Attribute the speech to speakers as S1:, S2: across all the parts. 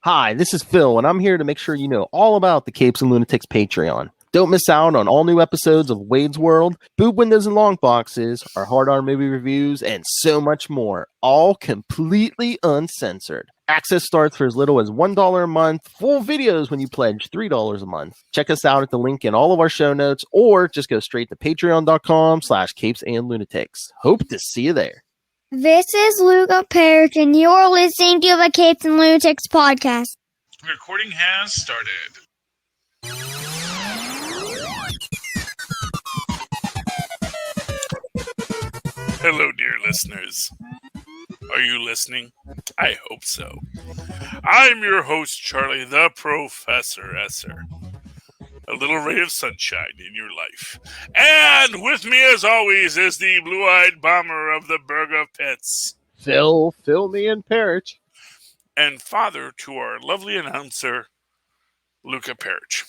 S1: Hi, this is Phil, and I'm here to make sure you know all about the Capes and Lunatics Patreon. Don't miss out on all new episodes of Wade's World, Boob Windows and Long Boxes, our Hard R movie reviews, and so much more, all completely uncensored. Access starts for as little as $1 a month, full videos when you pledge $3 a month. Check us out at the link in all of our show notes, or just go straight to patreon.com/capesandlunatics. Hope to see you there.
S2: This is Luca Perich, and you're listening to the Capes and Lunatics podcast.
S3: Recording has started. Hello, dear listeners. Are you listening? I hope so. I'm your host, Charlie, the Professor Esser. A little ray of sunshine in your life. And with me, as always, is the blue-eyed bomber of the Burg of Pits.
S1: Phil me and Perich.
S3: And father to our lovely announcer, Luca Perich.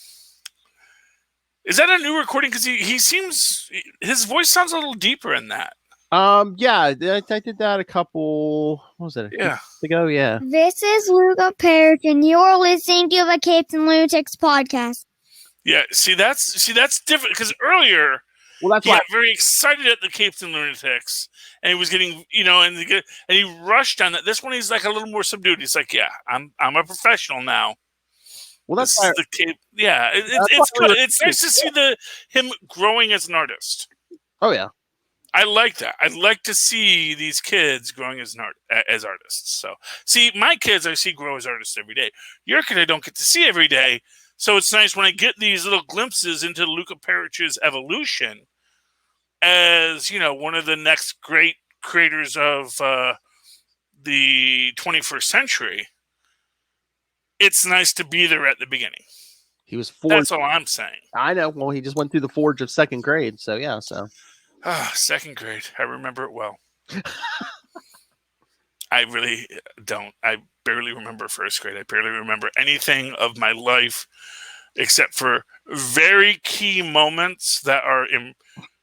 S3: Is that a new recording? Because he seems... His voice sounds a little deeper in that.
S1: Yeah, I did that a couple... What was it? Weeks ago? Yeah.
S2: This is Luca Perich, and you're listening to the Capes and Lunatics podcast.
S3: Yeah, see that's different, because earlier he got very excited at the Capes and Lunatics, and he was getting, and he rushed on that. This one, he's like a little more subdued. He's like, yeah, I'm a professional now.
S1: Well, that's
S3: the Cape. Yeah, it's good. It's nice to see him growing as an artist.
S1: Oh yeah,
S3: I like that. I like to see these kids growing as artists. So, see, my kids I see grow as artists every day. Your kid I don't get to see every day. So it's nice when I get these little glimpses into Luca Perich's evolution as, one of the next great creators of the 21st century. It's nice to be there at the beginning.
S1: He was four.
S3: That's all I'm saying.
S1: I know. Well, he just went through the forge of second grade. So, yeah.
S3: Second grade. I remember it well. I really don't. I barely remember first grade. I barely remember anything of my life except for very key moments that are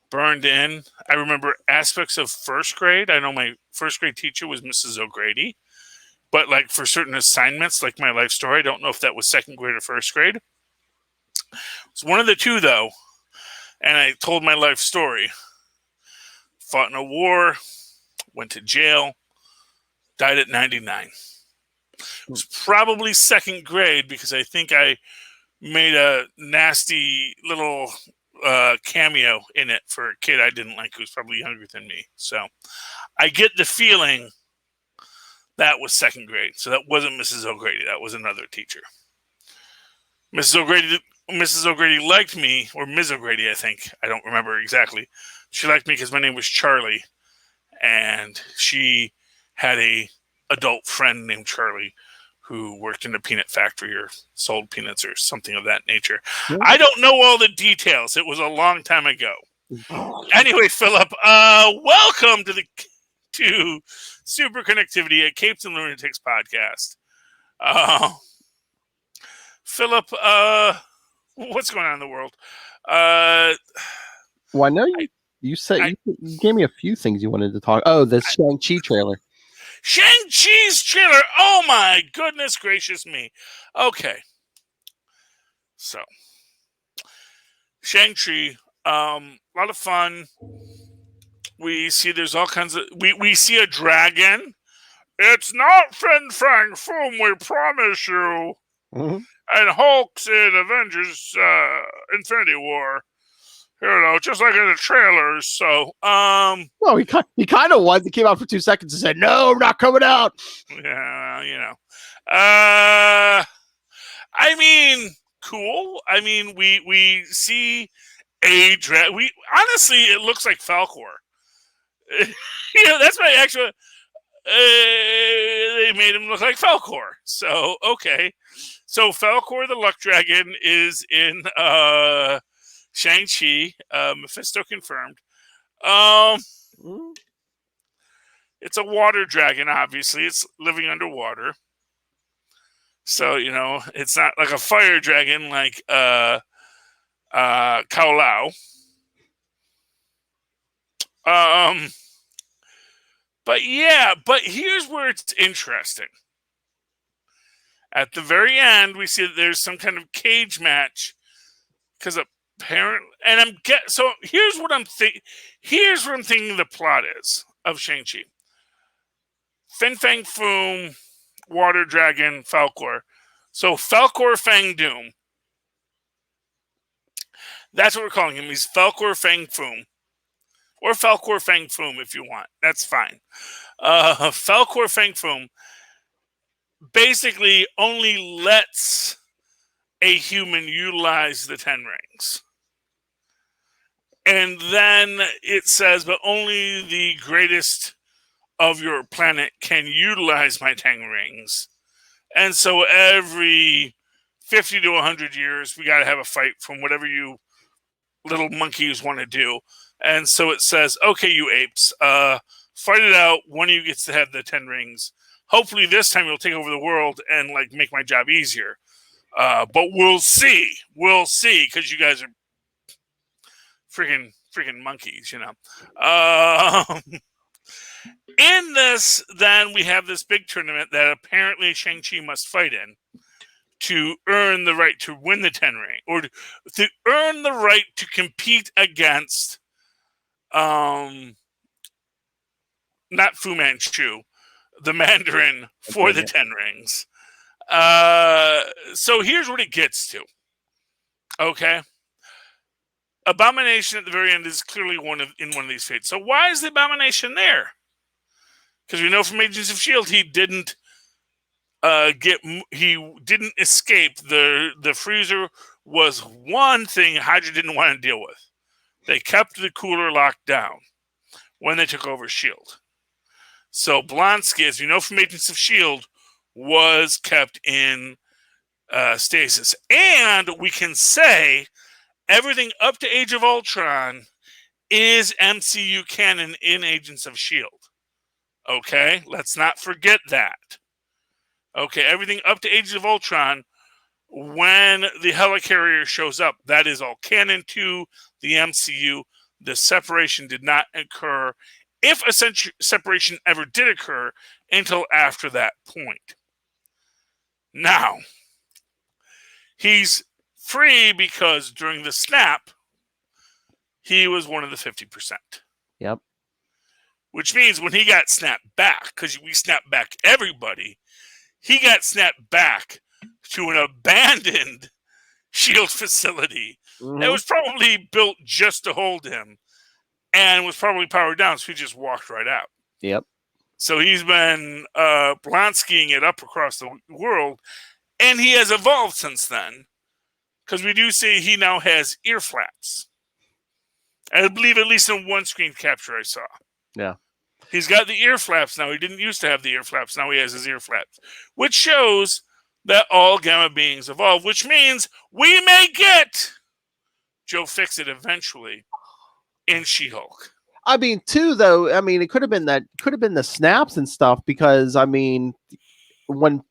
S3: burned in. I remember aspects of first grade. I know my first grade teacher was Mrs. O'Grady, but like for certain assignments, like my life story, I don't know if that was second grade or first grade. It's one of the two, though, and I told my life story. Fought in a war, went to jail, died at 99. It was probably second grade because I think I made a nasty little cameo in it for a kid I didn't like who was probably younger than me. So I get the feeling that was second grade. So that wasn't Mrs. O'Grady. That was another teacher. Mrs. O'Grady liked me, or Ms. O'Grady, I think. I don't remember exactly. She liked me because my name was Charlie, and she had a adult friend named Charlie who worked in a peanut factory or sold peanuts or something of that nature. Yeah. I don't know all the details. It was a long time ago. Anyway, Philip, welcome to Super Connectivity at Capes and Lunatics podcast. Philip, what's going on in the world?
S1: Well, I know you said you gave me a few things you wanted to talk. Oh, the Shang-Chi trailer.
S3: Shang-Chi's trailer. Oh my goodness gracious me. Okay. So Shang-Chi, a lot of fun. We see there's all kinds of we see a dragon. It's not Fin Fang Foom, we promise you. Mm-hmm. And Hulk's in Avengers Infinity War. Just like in the trailers. So,
S1: well, he kind of was. He came out for 2 seconds and said, "No, I'm not coming out."
S3: Yeah, I mean, cool. I mean, we see a dragon. Honestly, it looks like Falcor. That's my actual. They made him look like Falcor. So okay, so Falcor the Luck Dragon is in Shang-Chi, Mephisto confirmed. It's a water dragon, obviously. It's living underwater. So, it's not like a fire dragon like Kao Lao. But here's where it's interesting. At the very end, we see that there's some kind of cage match because apparently, and so here's what I'm thinking. Here's what I'm thinking the plot is of Shang-Chi. Fin Fang Foom, Water Dragon, Falcor. So Falcor Fang Doom. That's what we're calling him. He's Falcor Fang Foom. Or Falcor Fang Foom if you want. That's fine. Falcor Fang Foom basically only lets a human utilize the 10 rings. And then it says, but only the greatest of your planet can utilize my 10 rings. And so every 50 to 100 years, we got to have a fight from whatever you little monkeys want to do. And so it says, okay, you apes, fight it out. One of you gets to have the 10 rings. Hopefully this time you'll take over the world and like make my job easier. But we'll see. We'll see, because you guys are freaking monkeys, you know. In this, then we have this big tournament that apparently Shang-Chi must fight in to earn the right to win the 10 ring, or to earn the right to compete against, not Fu Manchu, the Mandarin for the 10 rings. So here's what it gets to. Okay. Abomination at the very end is clearly in one of these fates. So why is the Abomination there? Because we know from Agents of S.H.I.E.L.D. he didn't escape. The freezer was one thing Hydra didn't want to deal with. They kept the cooler locked down when they took over S.H.I.E.L.D. So Blonsky, as you know from Agents of S.H.I.E.L.D., was kept in stasis. And we can say everything up to Age of Ultron is MCU canon in Agents of S.H.I.E.L.D. Okay? Let's not forget that. Okay, everything up to Age of Ultron, when the helicarrier shows up, that is all canon to the MCU. The separation did not occur, if a separation ever did occur, until after that point. Now, he's free because during the snap, he was one of the 50%.
S1: Yep.
S3: Which means when he got snapped back, because we snapped back everybody, he got snapped back to an abandoned S.H.I.E.L.D. facility that was probably built just to hold him and was probably powered down, so he just walked right out.
S1: Yep.
S3: So he's been Blonskying it up across the world, and he has evolved since then, because we do see he now has ear flaps. I believe at least in one screen capture I saw.
S1: Yeah.
S3: He's got the ear flaps now. He didn't used to have the ear flaps. Now he has his ear flaps, which shows that all Gamma beings evolve, which means we may get Joe Fixit eventually in She-Hulk.
S1: I mean, too, though, I mean, it could have been the snaps and stuff, because, I mean, when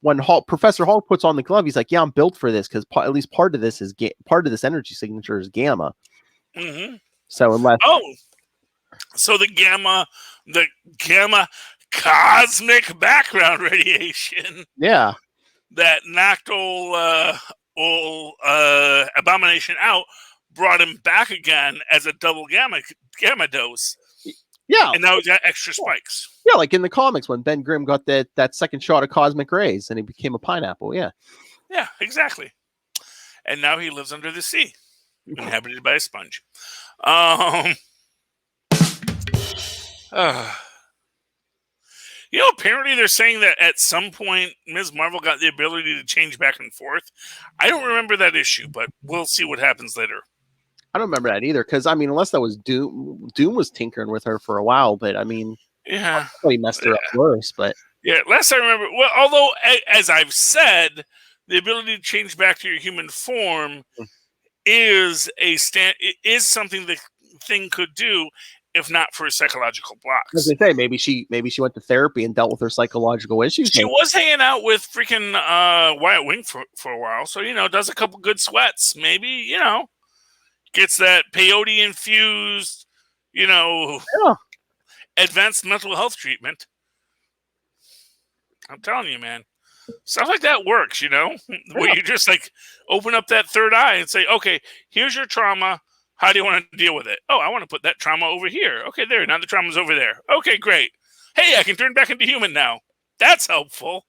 S1: Professor Hulk puts on the glove, he's like, yeah, I'm built for this, because at least part of this energy signature is gamma.
S3: Mm-hmm.
S1: So unless...
S3: So the gamma cosmic background radiation.
S1: Yeah.
S3: That knocked old Abomination out, brought him back again as a double gamma dose.
S1: Yeah.
S3: And now he's got extra spikes.
S1: Yeah, like in the comics when Ben Grimm got that second shot of cosmic rays and he became a pineapple. Yeah.
S3: Yeah, exactly. And now he lives under the sea, inhabited by a sponge. Apparently they're saying that at some point Ms. Marvel got the ability to change back and forth. I don't remember that issue, but we'll see what happens later.
S1: I don't remember that either, because, I mean, unless that was Doom was tinkering with her for a while, but, I mean,
S3: yeah,
S1: he messed her up worse, but...
S3: Yeah, last I remember, well, although, as I've said, the ability to change back to your human form is something the Thing could do, if not for psychological blocks.
S1: As I say, maybe she went to therapy and dealt with her psychological issues.
S3: She was hanging out with freaking Wyatt Wing for a while, so does a couple good sweats. Maybe gets that peyote infused, advanced mental health treatment. I'm telling you, man. Stuff like that works, where you just like open up that third eye and say, okay, here's your trauma. How do you want to deal with it? Oh, I want to put that trauma over here. Okay, there. Now the trauma's over there. Okay, great. Hey, I can turn back into human now. That's helpful.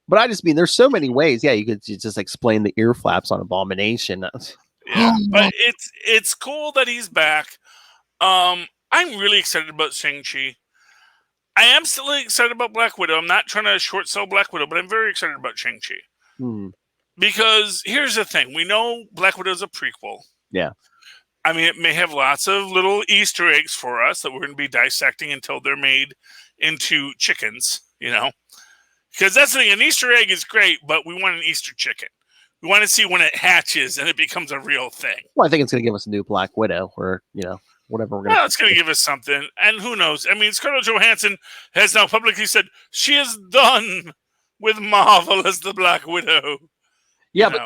S1: But I just mean, there's so many ways. Yeah, you could just explain the ear flaps on Abomination.
S3: Yeah, but it's cool that he's back. I'm really excited about Shang-Chi. I am still excited about Black Widow. I'm not trying to short sell Black Widow, but I'm very excited about Shang-Chi. Because here's the thing. We know Black Widow is a prequel.
S1: Yeah.
S3: I mean, it may have lots of little Easter eggs for us that we're going to be dissecting until they're made into chickens, Because that's the thing. An Easter egg is great, but we want an Easter chicken. We want to see when it hatches and it becomes a real thing.
S1: Well, I think it's going to give us a new Black Widow or, whatever we're going to.
S3: Well, it's going to give us something. And who knows? I mean, Scarlett Johansson has now publicly said she is done with Marvel as the Black Widow.
S1: Yeah, but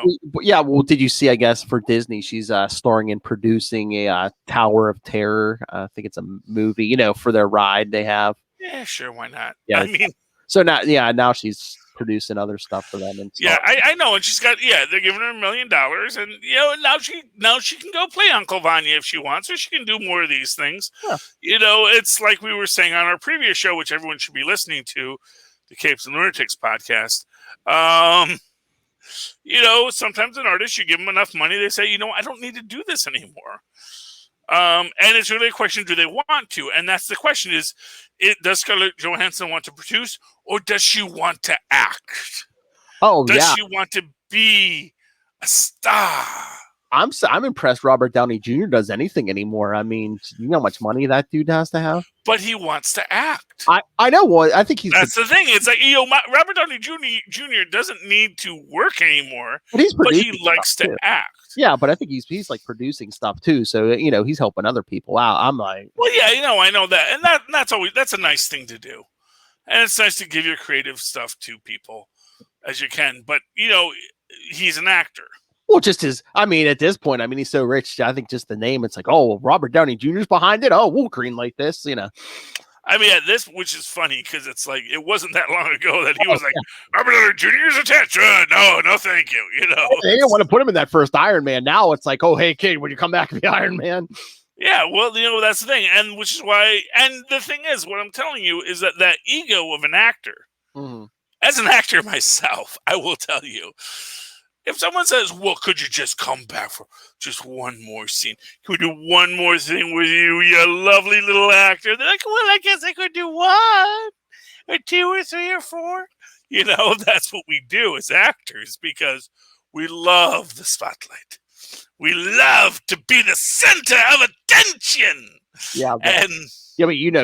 S1: well, did you see, I guess, for Disney, she's starring in producing a Tower of Terror. I think it's a movie, for their ride they have.
S3: Yeah, sure. Why not?
S1: Yeah.
S3: I mean,
S1: so now she's producing other stuff for them. And
S3: yeah, I know. And she's got, they're giving her $1 million. And, now she can go play Uncle Vanya if she wants, or she can do more of these things.
S1: Yeah.
S3: It's like we were saying on our previous show, which everyone should be listening to, the Capes and Lunatics podcast. Sometimes an artist, you give them enough money, they say, I don't need to do this anymore. And it's really a question, do they want to? And that's the question is, does Scarlett Johansson want to produce, or does she want to act? Does she want to be a star?
S1: I'm impressed Robert Downey Jr. does anything anymore. I mean, you know how much money that dude has to have?
S3: But he wants to act.
S1: I know. Well, I think
S3: that's the thing. It's like, Robert Downey Jr. doesn't need to work anymore, but he likes to act.
S1: Yeah, but I think he's like producing stuff too. So, he's helping other people out. I'm like,
S3: well, yeah, I know that. And that's a nice thing to do. And it's nice to give your creative stuff to people as you can. But, he's an actor.
S1: Well, at this point, he's so rich. I think just the name, it's like, oh, Robert Downey Jr.'s behind it. Oh, we'll green like this,
S3: at this, which is funny because it's like, it wasn't that long ago that he was like, Robert Downey Jr. is attached. No, thank you.
S1: They didn't want to put him in that first Iron Man. Now it's like, oh, hey, kid, when you come back to be Iron Man.
S3: Yeah, well, that's the thing. And which is why, and the thing is, what I'm telling you is that ego of an actor, as an actor myself, I will tell you, if someone says, well, could you just come back for just one more scene? Can we do one more thing with you, you lovely little actor? They're like, well, I guess I could do one or two or three or four. That's what we do as actors because we love the spotlight. We love to be the center of attention.
S1: Yeah. But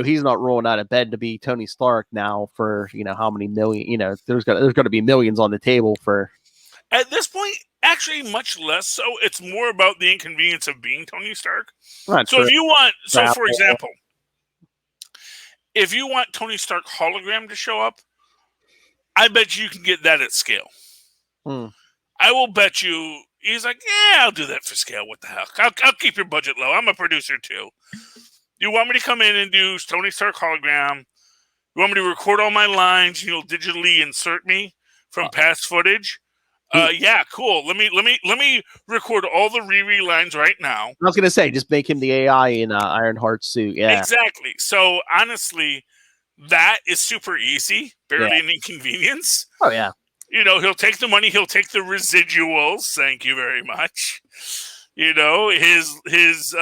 S1: he's not rolling out of bed to be Tony Stark now for, how many million, there's got to be millions on the table for.
S3: At this point, actually, much less so. It's more about the inconvenience of being Tony Stark. If you want, for example, if you want Tony Stark hologram to show up, I bet you can get that at scale. I will bet you he's like, yeah, I'll do that for scale. What the hell? I'll keep your budget low. I'm a producer too. You want me to come in and do Tony Stark hologram? You want me to record all my lines? And you'll digitally insert me from past footage. Yeah, cool. Let me record all the Riri lines right now.
S1: I was gonna say, just make him the AI in Ironheart's suit. Yeah,
S3: exactly. So honestly, that is super easy. Barely an inconvenience.
S1: Oh yeah.
S3: He'll take the money. He'll take the residuals. Thank you very much. His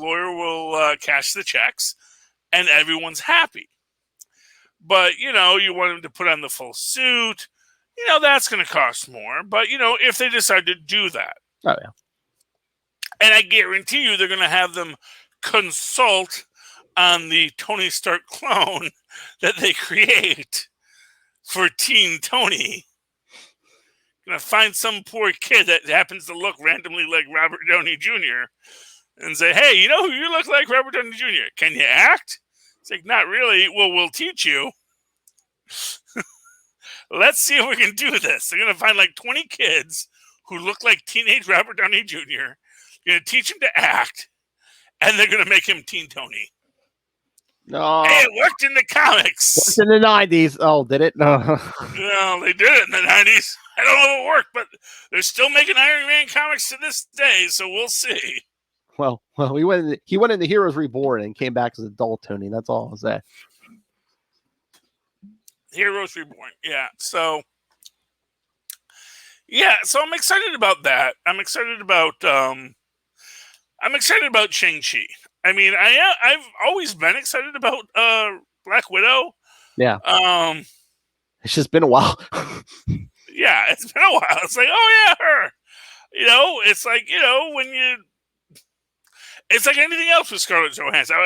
S3: lawyer will cash the checks, and everyone's happy. But you want him to put on the full suit. That's going to cost more. But, if they decide to do that.
S1: Oh, yeah.
S3: And I guarantee you they're going to have them consult on the Tony Stark clone that they create for Teen Tony. Going to find some poor kid that happens to look randomly like Robert Downey Jr. and say, hey, you know who you look like? Robert Downey Jr. Can you act? It's like, not really. Well, we'll teach you. Let's see if we can do this. They're going to find like 20 kids who look like teenage Robert Downey Jr. You're going to teach him to act, and they're going to make him Teen Tony.
S1: No,
S3: Hey, it worked in the comics.
S1: it's in the 90s. Oh, did it? No.
S3: Well, they did it in the 90s. I don't know if it worked, but they're still making Iron Man comics to this day, so we'll see.
S1: Well, he went into Heroes Reborn and came back as adult Tony. That's all I'll say.
S3: Heroes Reborn. Yeah. So I'm excited about that. I'm excited about Shang-Chi. I mean, I've always been excited about Black Widow.
S1: Yeah.
S3: It's
S1: just been a while.
S3: Yeah, it's been a while. It's like, oh yeah, her. It's like, it's like anything else with Scarlett Johansson.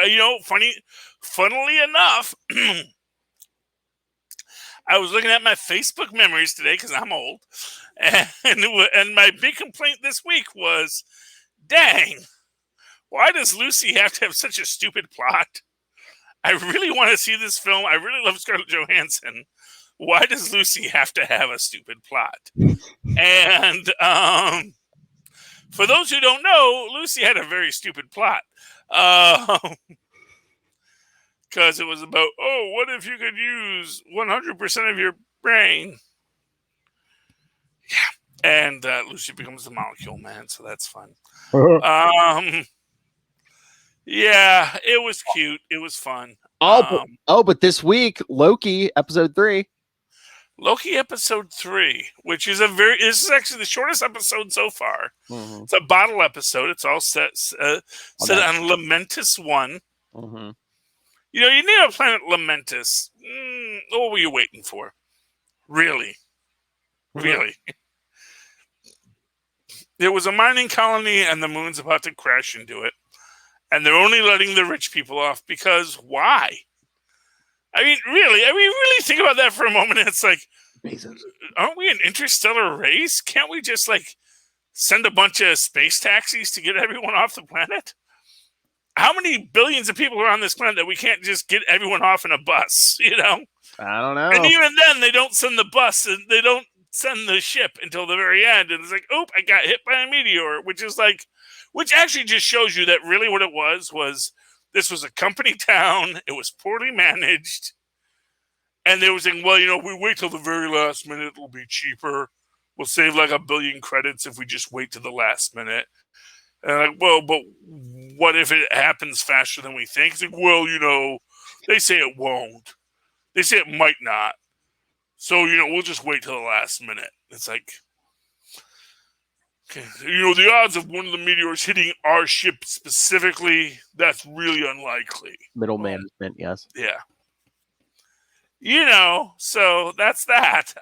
S3: Funnily enough, I was looking at my Facebook memories today because I'm old, and my big complaint this week was, dang, why does Lucy have to have such a stupid plot? I really want to see this film. I really love Scarlett Johansson. Why does Lucy have to have a stupid plot? And for those who don't know, Lucy had a very stupid plot. Because it was about, what if you could use 100% of your brain? Yeah. And Lucy becomes the molecule man, so that's fun. Yeah, it was cute. It was fun.
S1: But this week, Loki episode 3.
S3: Loki episode 3, which is this is actually the shortest episode so far.
S1: Mm-hmm.
S3: It's a bottle episode. It's all set on Lamentis 1.
S1: Mm-hmm.
S3: You name a planet Lamentis. What were you waiting for? Really? Really? There was a mining colony and the moon's about to crash into it. And they're only letting the rich people off because why? I mean, really think about that for a moment. It's like, aren't we an interstellar race? Can't we just send a bunch of space taxis to get everyone off the planet? How many billions of people are on this planet that we can't just get everyone off in a bus?
S1: I don't know.
S3: And even then, they don't send the bus and they don't send the ship until the very end. And it's like, I got hit by a meteor, which actually just shows you that really what it was this was a company town. It was poorly managed. And they were saying, well, we wait till the very last minute. It'll be cheaper. We'll save $1 billion credits if we just wait to the last minute. And but what if it happens faster than we think? It's like, well, they say it won't. They say it might not. So, we'll just wait till the last minute. It's like, okay, the odds of one of the meteors hitting our ship specifically, that's really unlikely.
S1: Middle management, yes.
S3: Yeah. So that's that.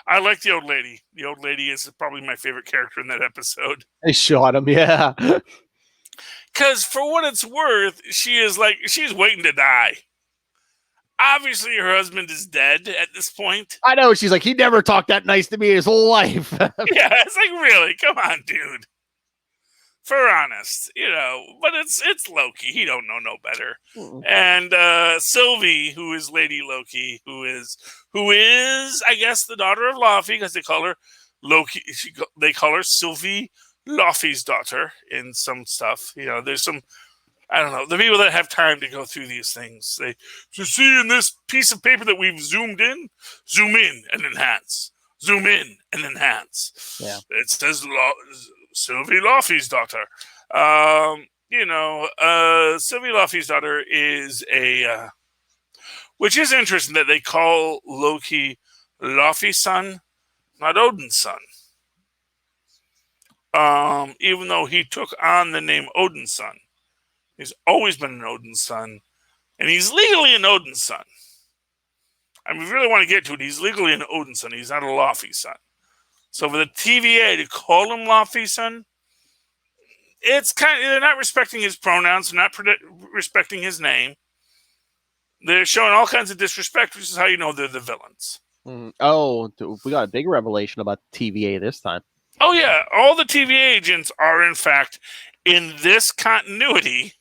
S3: I like the old lady. The old lady is probably my favorite character in that episode.
S1: They shot him, yeah.
S3: Because for what it's worth, she's waiting to die. Obviously, her husband is dead at this point.
S1: I know. She's like, he never talked that nice to me his whole life.
S3: Yeah, it's like, really? Come on, dude. For honest, but it's Loki. He don't know no better. Mm-hmm. And Sylvie, who is Lady Loki, who is I guess the daughter of Laufey, because they call her Loki. They call her Sylvie Laufey's daughter in some stuff. There's some, I don't know, the people that have time to go through these things. They see in this piece of paper that we've zoomed in, zoom in and enhance, zoom in and enhance.
S1: Yeah,
S3: it says Sylvie Laufey's daughter. Sylvie Laufey's daughter is which is interesting that they call Loki Laufey's son, not Odin's son. Even though he took on the name Odin's son. He's always been an Odin's son, and he's legally an Odin's son. I mean, if we really want to get to it, he's legally an Odin's son. He's not a Laufey's son. So for the TVA to call him Laufey's son, it's they're not respecting his pronouns, they're not respecting his name. They're showing all kinds of disrespect, which is how you know they're the villains.
S1: We got a big revelation about TVA this time.
S3: Oh yeah, all the TVA agents are in fact in this continuity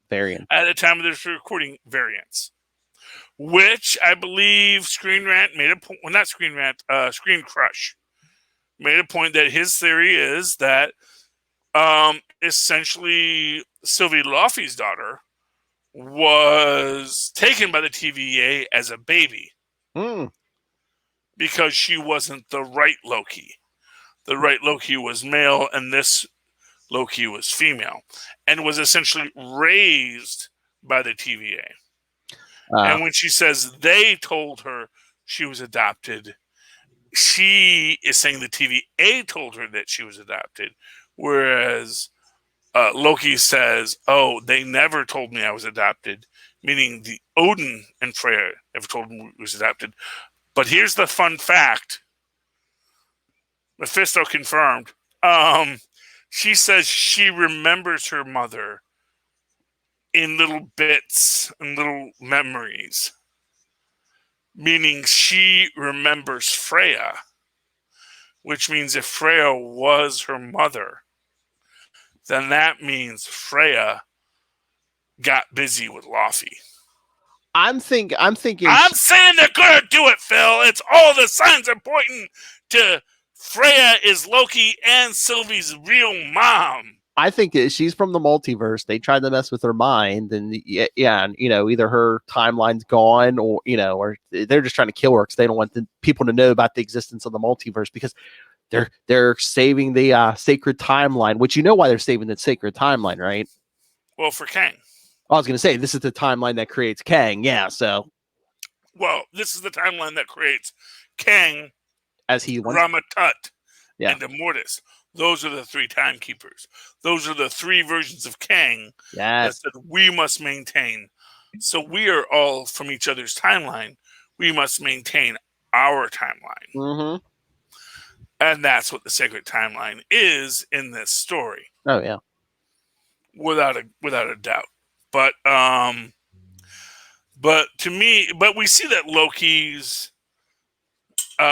S1: variant
S3: at the time of this recording variants. Which I believe Screen Rant made a point. Well, not Screen Rant. Screen Crush made a point that his theory is that essentially Sylvie Laufey's daughter was taken by the TVA as a baby
S1: Hmm.
S3: because she wasn't the right Loki. The right Loki was male, and this Loki was female, and was essentially raised by the TVA.
S1: Uh,
S3: And when she says they told her she was adopted, she is saying the TVA told her that she was adopted, whereas Loki says, "Oh, they never told me I was adopted," meaning the Odin and Freya never told him he was adopted. But here's the fun fact: Mephisto confirmed. She says she remembers her mother in little bits and little memories, meaning she remembers Freya, which means if Freya was her mother, then that means Freya got busy with Laufey.
S1: I'm thinking.
S3: I'm saying they're gonna do it, Phil. It's all the signs are pointing to Freya is Loki and Sylvie's real mom.
S1: I think she's from the multiverse. They tried to mess with her mind, and and either her timeline's gone, or or they're just trying to kill her because they don't want people to know about the existence of the multiverse, because they're saving the sacred timeline. Which why they're saving the sacred timeline, right?
S3: Well, for Kang.
S1: I was going to say this is the timeline that creates Kang. Yeah, so.
S3: Well, this is the timeline that creates Kang,
S1: as he wants.
S3: Ramatut,
S1: Yeah.
S3: and Immortus. Those are the three timekeepers. Those are the three versions of Kang that said we must maintain. So we are all from each other's timeline. We must maintain our timeline.
S1: Mm-hmm.
S3: And that's what the sacred timeline is in this story.
S1: Oh yeah.
S3: Without a doubt. But to me, we see that Loki's,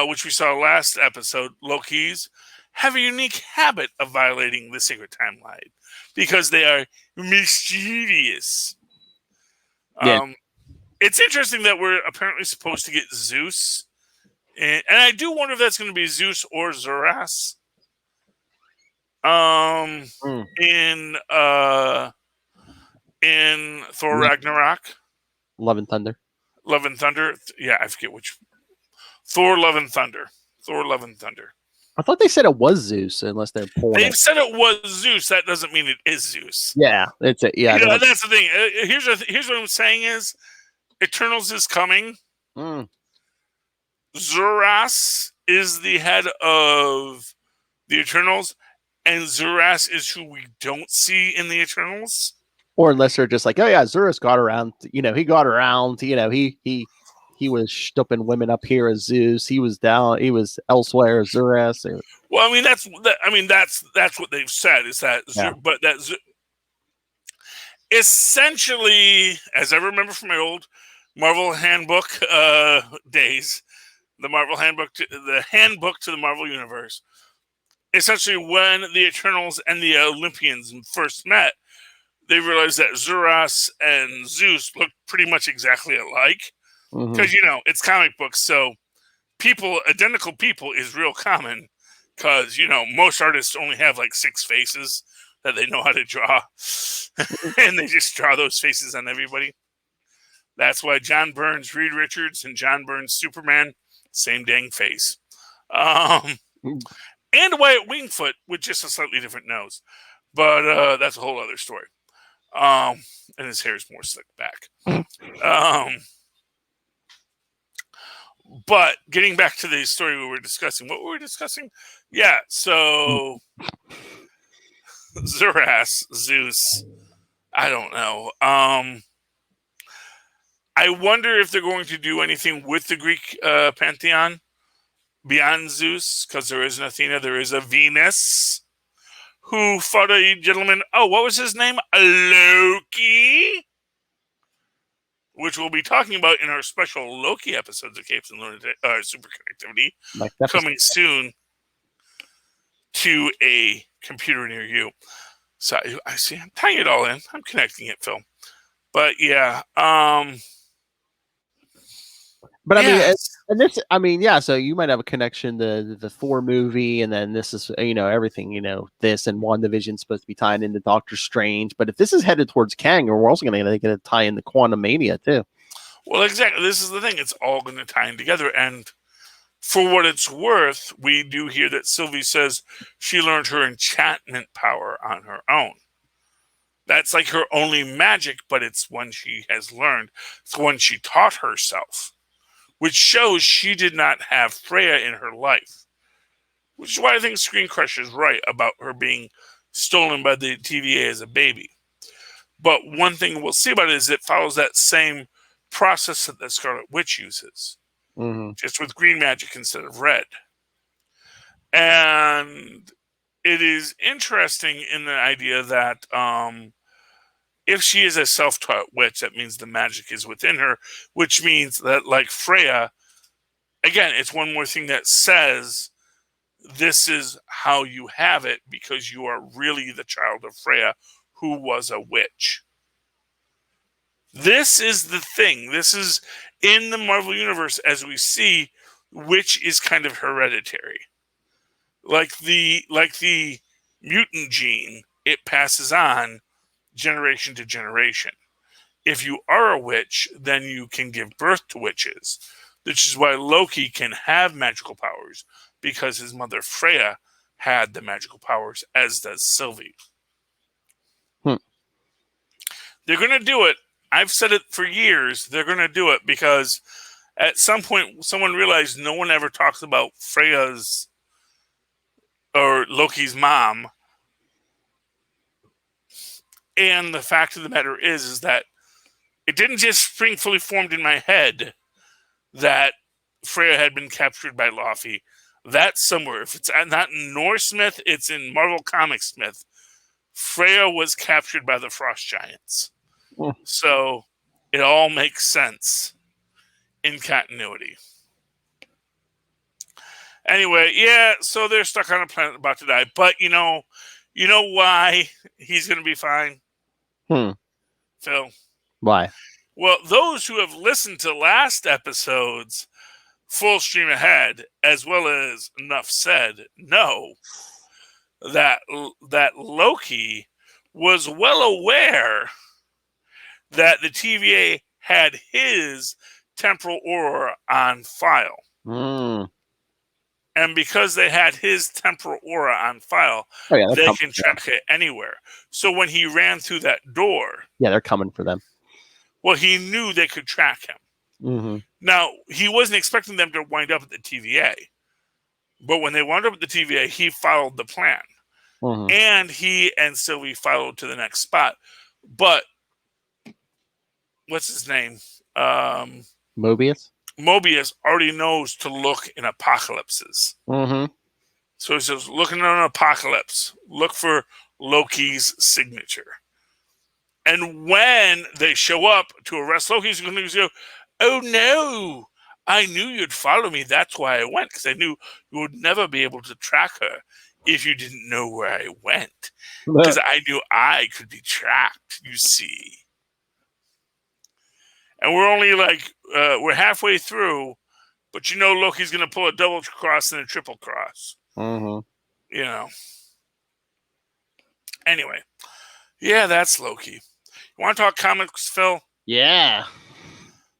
S3: which we saw last episode, Loki's have a unique habit of violating the sacred timeline because they are mischievous.
S1: Yeah.
S3: It's interesting that we're apparently supposed to get Zeus, and I do wonder if that's going to be Zeus or Zuras. In Thor Ragnarok,
S1: Love and Thunder.
S3: Yeah, I forget which. Thor Love and Thunder.
S1: I thought they said it was Zeus, unless they're pulling.
S3: They've said it was Zeus. That doesn't mean it is Zeus.
S1: Yeah, it's it. Yeah,
S3: that's the thing. Here's what I'm saying is, Eternals is coming. Zuras is the head of the Eternals, and Zuras is who we don't see in the Eternals.
S1: Or unless they're just like, oh yeah, Zuras got around. He got around. He was stumping women up here as Zeus. He was elsewhere as Zuras.
S3: Well, I mean that's what they've said is that, but that essentially, as I remember from my old Marvel handbook days, the handbook to the Marvel universe. Essentially, when the Eternals and the Olympians first met, they realized that Zuras and Zeus looked pretty much exactly alike. Because, it's comic books, so identical people is real common. Because, most artists only have like 6 faces that they know how to draw. And they just draw those faces on everybody. That's why John Byrne's Reed Richards and John Byrne's Superman, same dang face. And Wyatt Wingfoot with just a slightly different nose. But that's a whole other story. And his hair is more slicked back. But getting back to the story we were discussing, what were we discussing? Yeah, so Zuras, Zeus, I don't know. I wonder if they're going to do anything with the Greek pantheon beyond Zeus, because there is an Athena, there is a Venus who fought a gentleman. Oh, what was his name? Loki. Which we'll be talking about in our special Loki episodes of Capes and Lunatics, Super Connectivity, coming soon to a computer near you. So I see I'm tying it all in. I'm connecting it, Phil. But yeah.
S1: But I mean, And this, I mean, yeah. So you might have a connection to the Thor movie, and then this is, everything. This and WandaVision supposed to be tying into Doctor Strange. But if this is headed towards Kang, we're also going to tie into Quantum Mania too.
S3: Well, exactly. This is the thing. It's all going to tie in together. And for what it's worth, we do hear that Sylvie says she learned her enchantment power on her own. That's like her only magic, but it's one she has learned. It's one she taught herself, which shows she did not have Freya in her life. Which is why I think Screen Crush is right about her being stolen by the TVA as a baby. But one thing we'll see about it is it follows that same process that the Scarlet Witch uses, just with green magic instead of red. And it is interesting in the idea that if she is a self-taught witch, that means the magic is within her, which means that, like Freya, again, it's one more thing that says this is how you have it because you are really the child of Freya, who was a witch. This is the thing. This is in the Marvel Universe, as we see, witch is kind of hereditary. Like the mutant gene, it passes on generation to generation. If you are a witch, then you can give birth to witches, which is why Loki can have magical powers, because his mother Freya had the magical powers, as does Sylvie. They're going to do it. I've said it for years. They're going to do it because at some point someone realized no one ever talks about Freya's or Loki's mom. And the fact of the matter is that it didn't just spring fully formed in my head that Freya had been captured by Loki. That's somewhere. If it's not in Norse myth, it's in Marvel Comics myth. Freya was captured by the Frost Giants. So it all makes sense in continuity. Anyway, yeah, so they're stuck on a planet about to die. But you know why he's going to be fine? Phil.
S1: Why?
S3: Well, those who have listened to last episode's Full Stream Ahead, as well as Enough Said, know that Loki was well aware that the TVA had his temporal aura on file. And because they had his temporal aura on file, they can track it anywhere. So when he ran through that door...
S1: Yeah, they're coming for them.
S3: Well, he knew they could track him. Now, he wasn't expecting them to wind up at the TVA. But when they wound up at the TVA, he followed the plan. And he and Sylvie followed to the next spot. But what's his name?
S1: Mobius?
S3: Mobius already knows to look in apocalypses. So he says, look in an apocalypse. Look for Loki's signature. And when they show up to arrest Loki, he's going to go, oh no, I knew you'd follow me. That's why I went, because I knew you would never be able to track her if you didn't know where I went. Because I knew I could be tracked, you see. And we're only we're halfway through, but Loki's going to pull a double cross and a triple cross. Anyway, yeah, that's Loki. You want to talk comics, Phil?
S1: Yeah.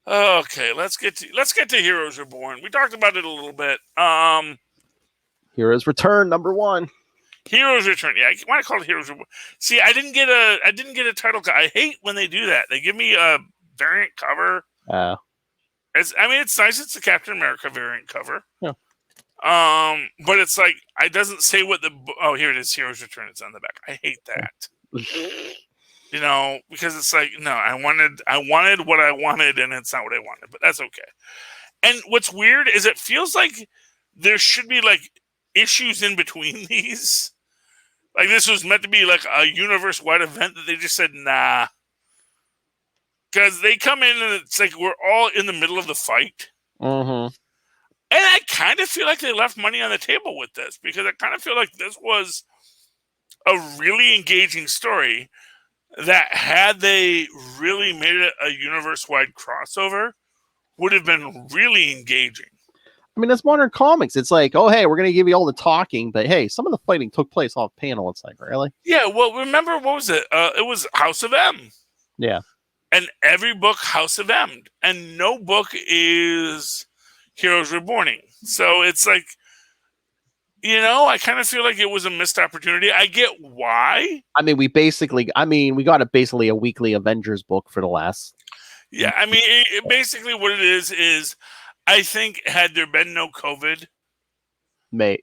S3: Okay, let's get to Heroes Reborn. We talked about it a little bit.
S1: Heroes Return #1.
S3: Heroes Return. Yeah, I want to call it Heroes Reborn. See, I didn't get a title. I hate when they do that. They give me a variant cover. It's nice. It's a Captain America variant cover.
S1: Yeah.
S3: But it's like it doesn't say what the here it is. Heroes Return. It's on the back. I hate that. Because it's like, no, I wanted what I wanted, and it's not what I wanted. But that's okay. And what's weird is it feels like there should be issues in between these. Like this was meant to be like a universe-wide event that they just said nah. Because they come in and it's like we're all in the middle of the fight. And I kind of feel like they left money on the table with this, because I kind of feel like this was a really engaging story that, had they really made it a universe-wide crossover, would have been really engaging.
S1: mean, that's modern comics. It's like, oh, hey, we're going to give you all the talking, but hey, some of the fighting took place off panel. It's like, really?
S3: Yeah, well, remember, what was it? It was House of M.
S1: Yeah.
S3: And every book House of M. And no book is Heroes Reborning. So it's like, I kind of feel like it was a missed opportunity. I get why.
S1: I mean, we got basically a weekly Avengers book for the last.
S3: Yeah, I mean, basically what it is I think had there been no COVID, you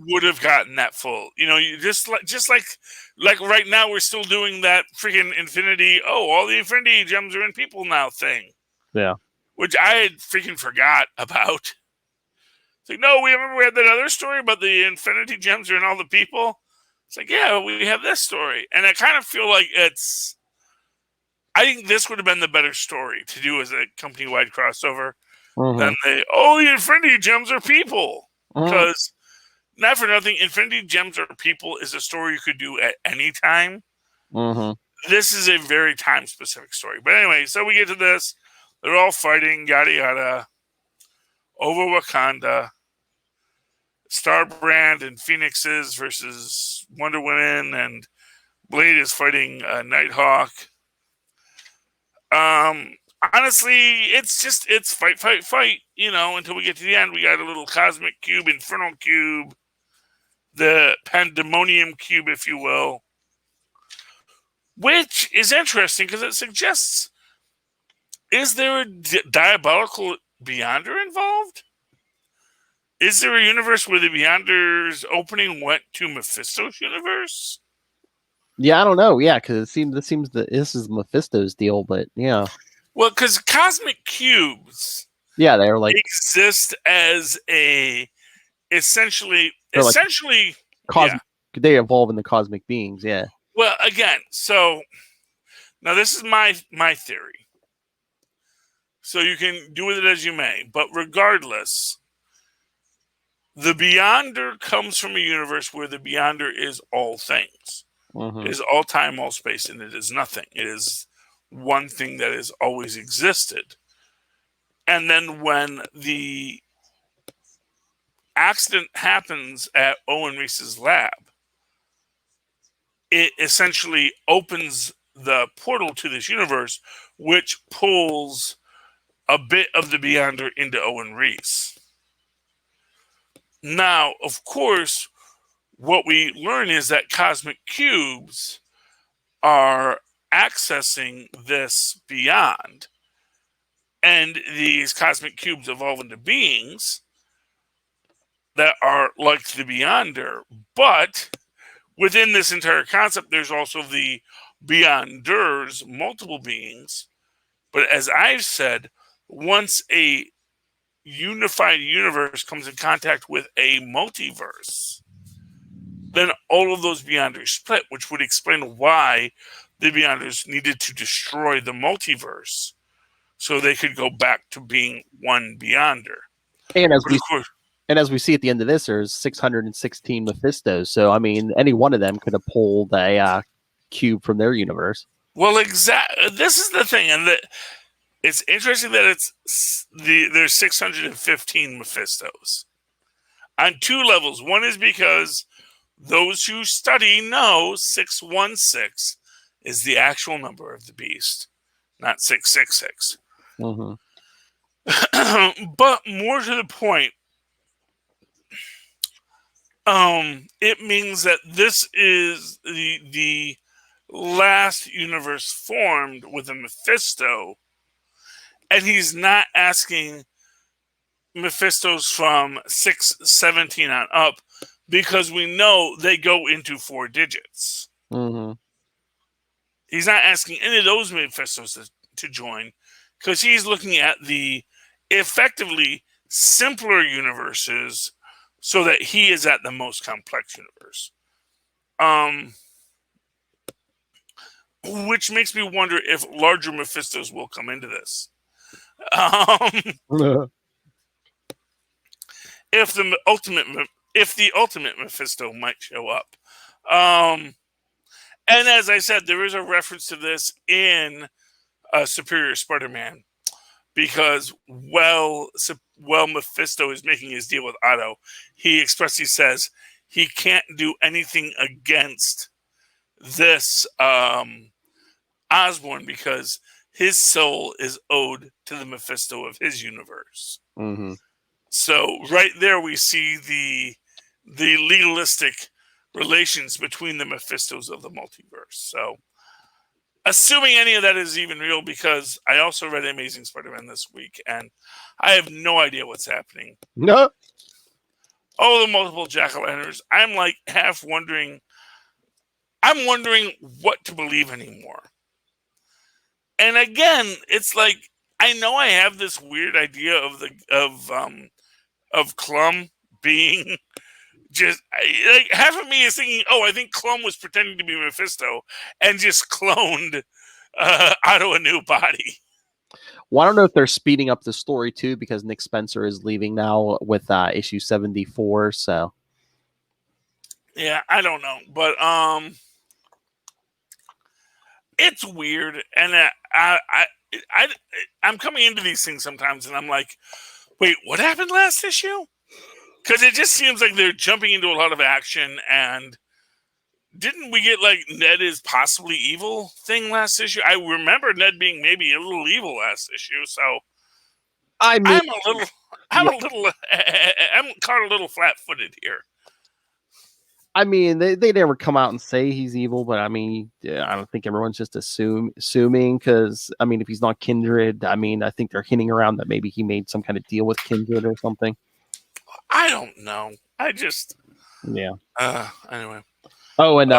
S3: would have gotten that full. You just like right now we're still doing that freaking Infinity. Oh, all the Infinity gems are in people now thing.
S1: Yeah,
S3: which I had freaking forgot about. It's like, no, we remember we had that other story about the Infinity gems are in all the people. It's like, yeah, we have this story, and I kind of feel like I think this would have been the better story to do as a company-wide crossover than the Infinity gems are people. Because, not for nothing, Infinity gems are people is a story you could do at any time. This is a very time-specific story. But anyway, so we get to this. They're all fighting, yada, yada, over Wakanda. Starbrand and Phoenixes versus Wonder Woman, and Blade is fighting Nighthawk. Honestly, it's fight, until we get to the end. We got a little cosmic cube, infernal cube, the pandemonium cube, if you will, which is interesting because it suggests, is there a diabolical Beyonder involved? Is there a universe where the Beyonder's opening went to Mephisto's universe?
S1: Yeah, I don't know. Yeah, because this seems that this is Mephisto's deal, but yeah.
S3: Well, because cosmic cubes,
S1: yeah, they're like
S3: exist as essentially
S1: cosmic. Yeah. They evolve into cosmic beings. Yeah.
S3: Well, again, so now this is my theory. So you can do with it as you may, but regardless, the Beyonder comes from a universe where the Beyonder is all things. It is all time, all space, and it is nothing. It is one thing that has always existed. And then when the accident happens at Owen Reese's lab, it essentially opens the portal to this universe, which pulls a bit of the Beyonder into Owen Reese. Now, of course, what we learn is that cosmic cubes are accessing this beyond, and these cosmic cubes evolve into beings that are like the Beyonder. But within this entire concept, there's also the Beyonders, multiple beings. But as I've said, once a unified universe comes in contact with a multiverse, then all of those Beyonders split, which would explain why the Beyonders needed to destroy the multiverse so they could go back to being one Beyonder.
S1: And as we see at the end of this, there's 616 Mephistos. So I mean, any one of them could have pulled a cube from their universe.
S3: Well, exactly. This is the thing, and it's interesting that there's 615 Mephistos on two levels. One is because those who study know 616 is the actual number of the beast, not 666. But more to the point, it means that this is the last universe formed with a Mephisto, and he's not asking Mephistos from 617 on up, because we know they go into 4 digits. He's not asking any of those Mephistos to join, because he's looking at the effectively simpler universes so that he is at the most complex universe. Which makes me wonder if larger Mephistos will come into this. If the ultimate Mephisto might show up. And as I said, there is a reference to this in Superior Spider-Man, because while Mephisto is making his deal with Otto, he expressly says he can't do anything against this Osborn because his soul is owed to the Mephisto of his universe.
S1: Mm-hmm.
S3: So right there we see the legalistic relations between the Mephistos of the multiverse. So assuming any of that is even real, because I also read Amazing Spider-Man this week, and I have no idea what's happening.
S1: No.
S3: Oh, the multiple jack-o'-lanterns. I'm like half wondering. I'm wondering what to believe anymore. And again, it's like I know I have this weird idea of Clum being just like half of me is thinking, oh, I think Clum was pretending to be Mephisto and just cloned Otto a new body.
S1: Well, I don't know if they're speeding up the story too because Nick Spencer is leaving now with issue 74. So
S3: yeah, I don't know, but it's weird, and I'm coming into these things sometimes, and I'm like, wait, what happened last issue? Because it just seems like they're jumping into a lot of action, and didn't we get like Ned is possibly evil thing last issue? I remember Ned being maybe a little evil last issue, so
S1: I mean,
S3: I'm caught a little flat-footed here.
S1: I mean, they never come out and say he's evil, but I mean, I don't think everyone's just assuming because I mean, if he's not Kindred, I mean, I think they're hinting around that maybe he made some kind of deal with Kindred or something.
S3: I don't know.
S1: Yeah.
S3: Anyway.
S1: Oh, and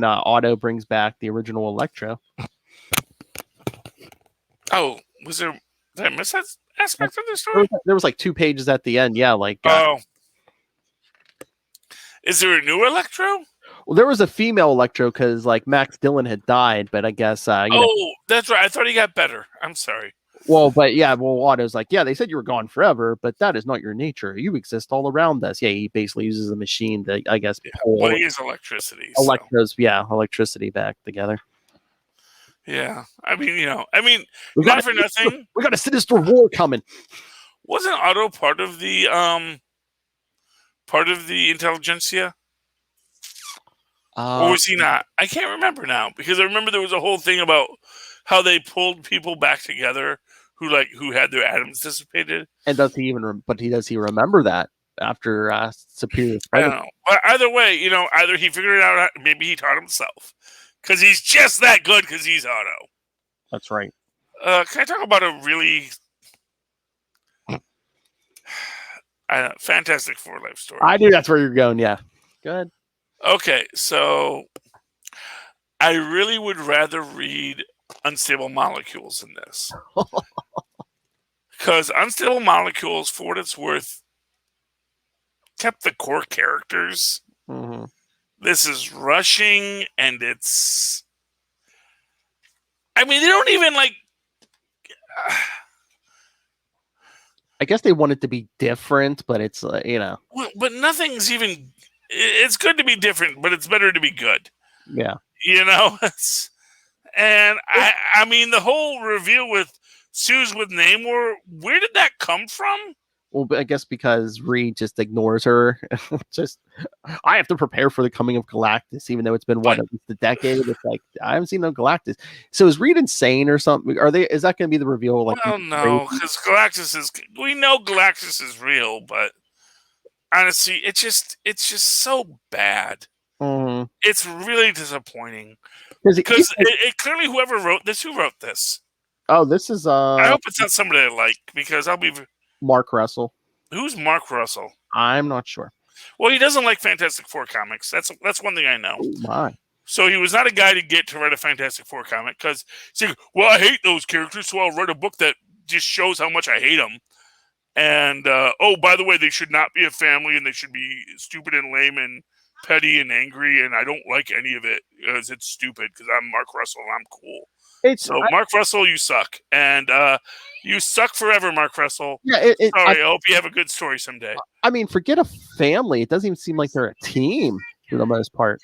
S1: Otto brings back the original Electro.
S3: Oh, did I miss that aspect of the story?
S1: There was like 2 pages at the end. Yeah, like.
S3: Is there a new Electro?
S1: Well, there was a female Electro because like Max Dillon had died, but I guess.
S3: That's right. I thought he got better. I'm sorry.
S1: Well, but yeah, Otto's like, yeah, they said you were gone forever, but that is not your nature. You exist all around us. Yeah, he basically uses a machine to, I guess, pull.
S3: Well, he is electricity.
S1: Electricity back together.
S3: Yeah, I mean, not for nothing.
S1: We got a sinister war coming.
S3: Wasn't Otto part of the intelligentsia? Or was he not? I can't remember now because I remember there was a whole thing about how they pulled people back together who had their atoms dissipated.
S1: And does he remember that after Superior?
S3: I don't know. But either way, either he figured it out, maybe he taught himself because he's just that good because he's Otto.
S1: That's right.
S3: Can I talk about a really Fantastic Four life story?
S1: I knew that's where you're going. Yeah. Good.
S3: Okay, so I really would rather read Unstable Molecules in this. Because Unstable Molecules, for what it's worth, kept the core characters.
S1: Mm-hmm.
S3: This is rushing, and it's... I mean, they don't even, like...
S1: I guess they want it to be different, but it's,
S3: But nothing's even... It's good to be different, but it's better to be good.
S1: Yeah.
S3: And I mean, the whole reveal with Sue's with Namor, where did that come from?
S1: Well, I guess because Reed just ignores her. I have to prepare for the coming of Galactus, even though it's been at least a decade. It's like I haven't seen no Galactus. So is Reed insane or something? Is that going to be the reveal? Like,
S3: well, no, because we know Galactus is real, but honestly, it's just so bad.
S1: Mm-hmm.
S3: It's really disappointing because it clearly who wrote this.
S1: Oh, this is
S3: I hope it's not somebody I like because I'll be
S1: Mark Russell.
S3: Who's Mark Russell?
S1: I'm not sure.
S3: Well, he doesn't like Fantastic Four comics. That's one thing I know.
S1: Oh, my. So
S3: he was not a guy to get to write a Fantastic Four comic because he's like, well, I hate those characters, so I'll write a book that just shows how much I hate them. And by the way, they should not be a family, and they should be stupid and lame and petty and angry, and I don't like any of it because it's stupid. Because I'm Mark Russell, and I'm cool. Mark Russell, you suck, and you suck forever, Mark Russell.
S1: Yeah,
S3: I hope you have a good story someday.
S1: I mean, forget a family. It doesn't even seem like they're a team for the most part.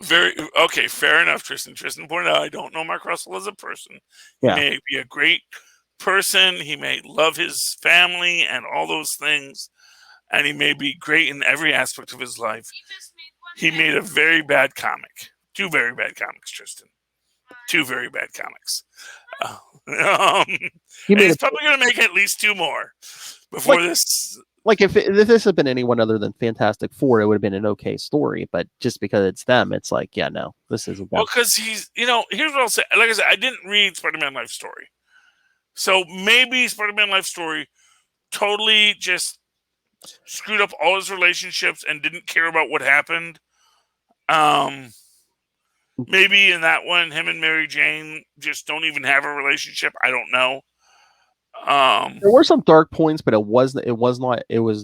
S3: Fair enough, Tristan. Tristan pointed out I don't know Mark Russell as a person. He may be a great person. He may love his family and all those things. And he may be great in every aspect of his life. He made a very bad comic. 2 very bad comics, Tristan. 2 very bad comics. And he's probably going to make at least 2 more before this.
S1: Like if this had been anyone other than Fantastic Four, it would have been an okay story. But just because it's them, it's like, yeah, no, this isn't that.
S3: Well, because he's, here's what I'll say. Like I said, I didn't read Spider-Man Life Story. So maybe Spider-Man Life Story totally just screwed up all his relationships and didn't care about what happened. Maybe in that one, him and Mary Jane just don't even have a relationship. I don't know.
S1: There were some dark points, but it was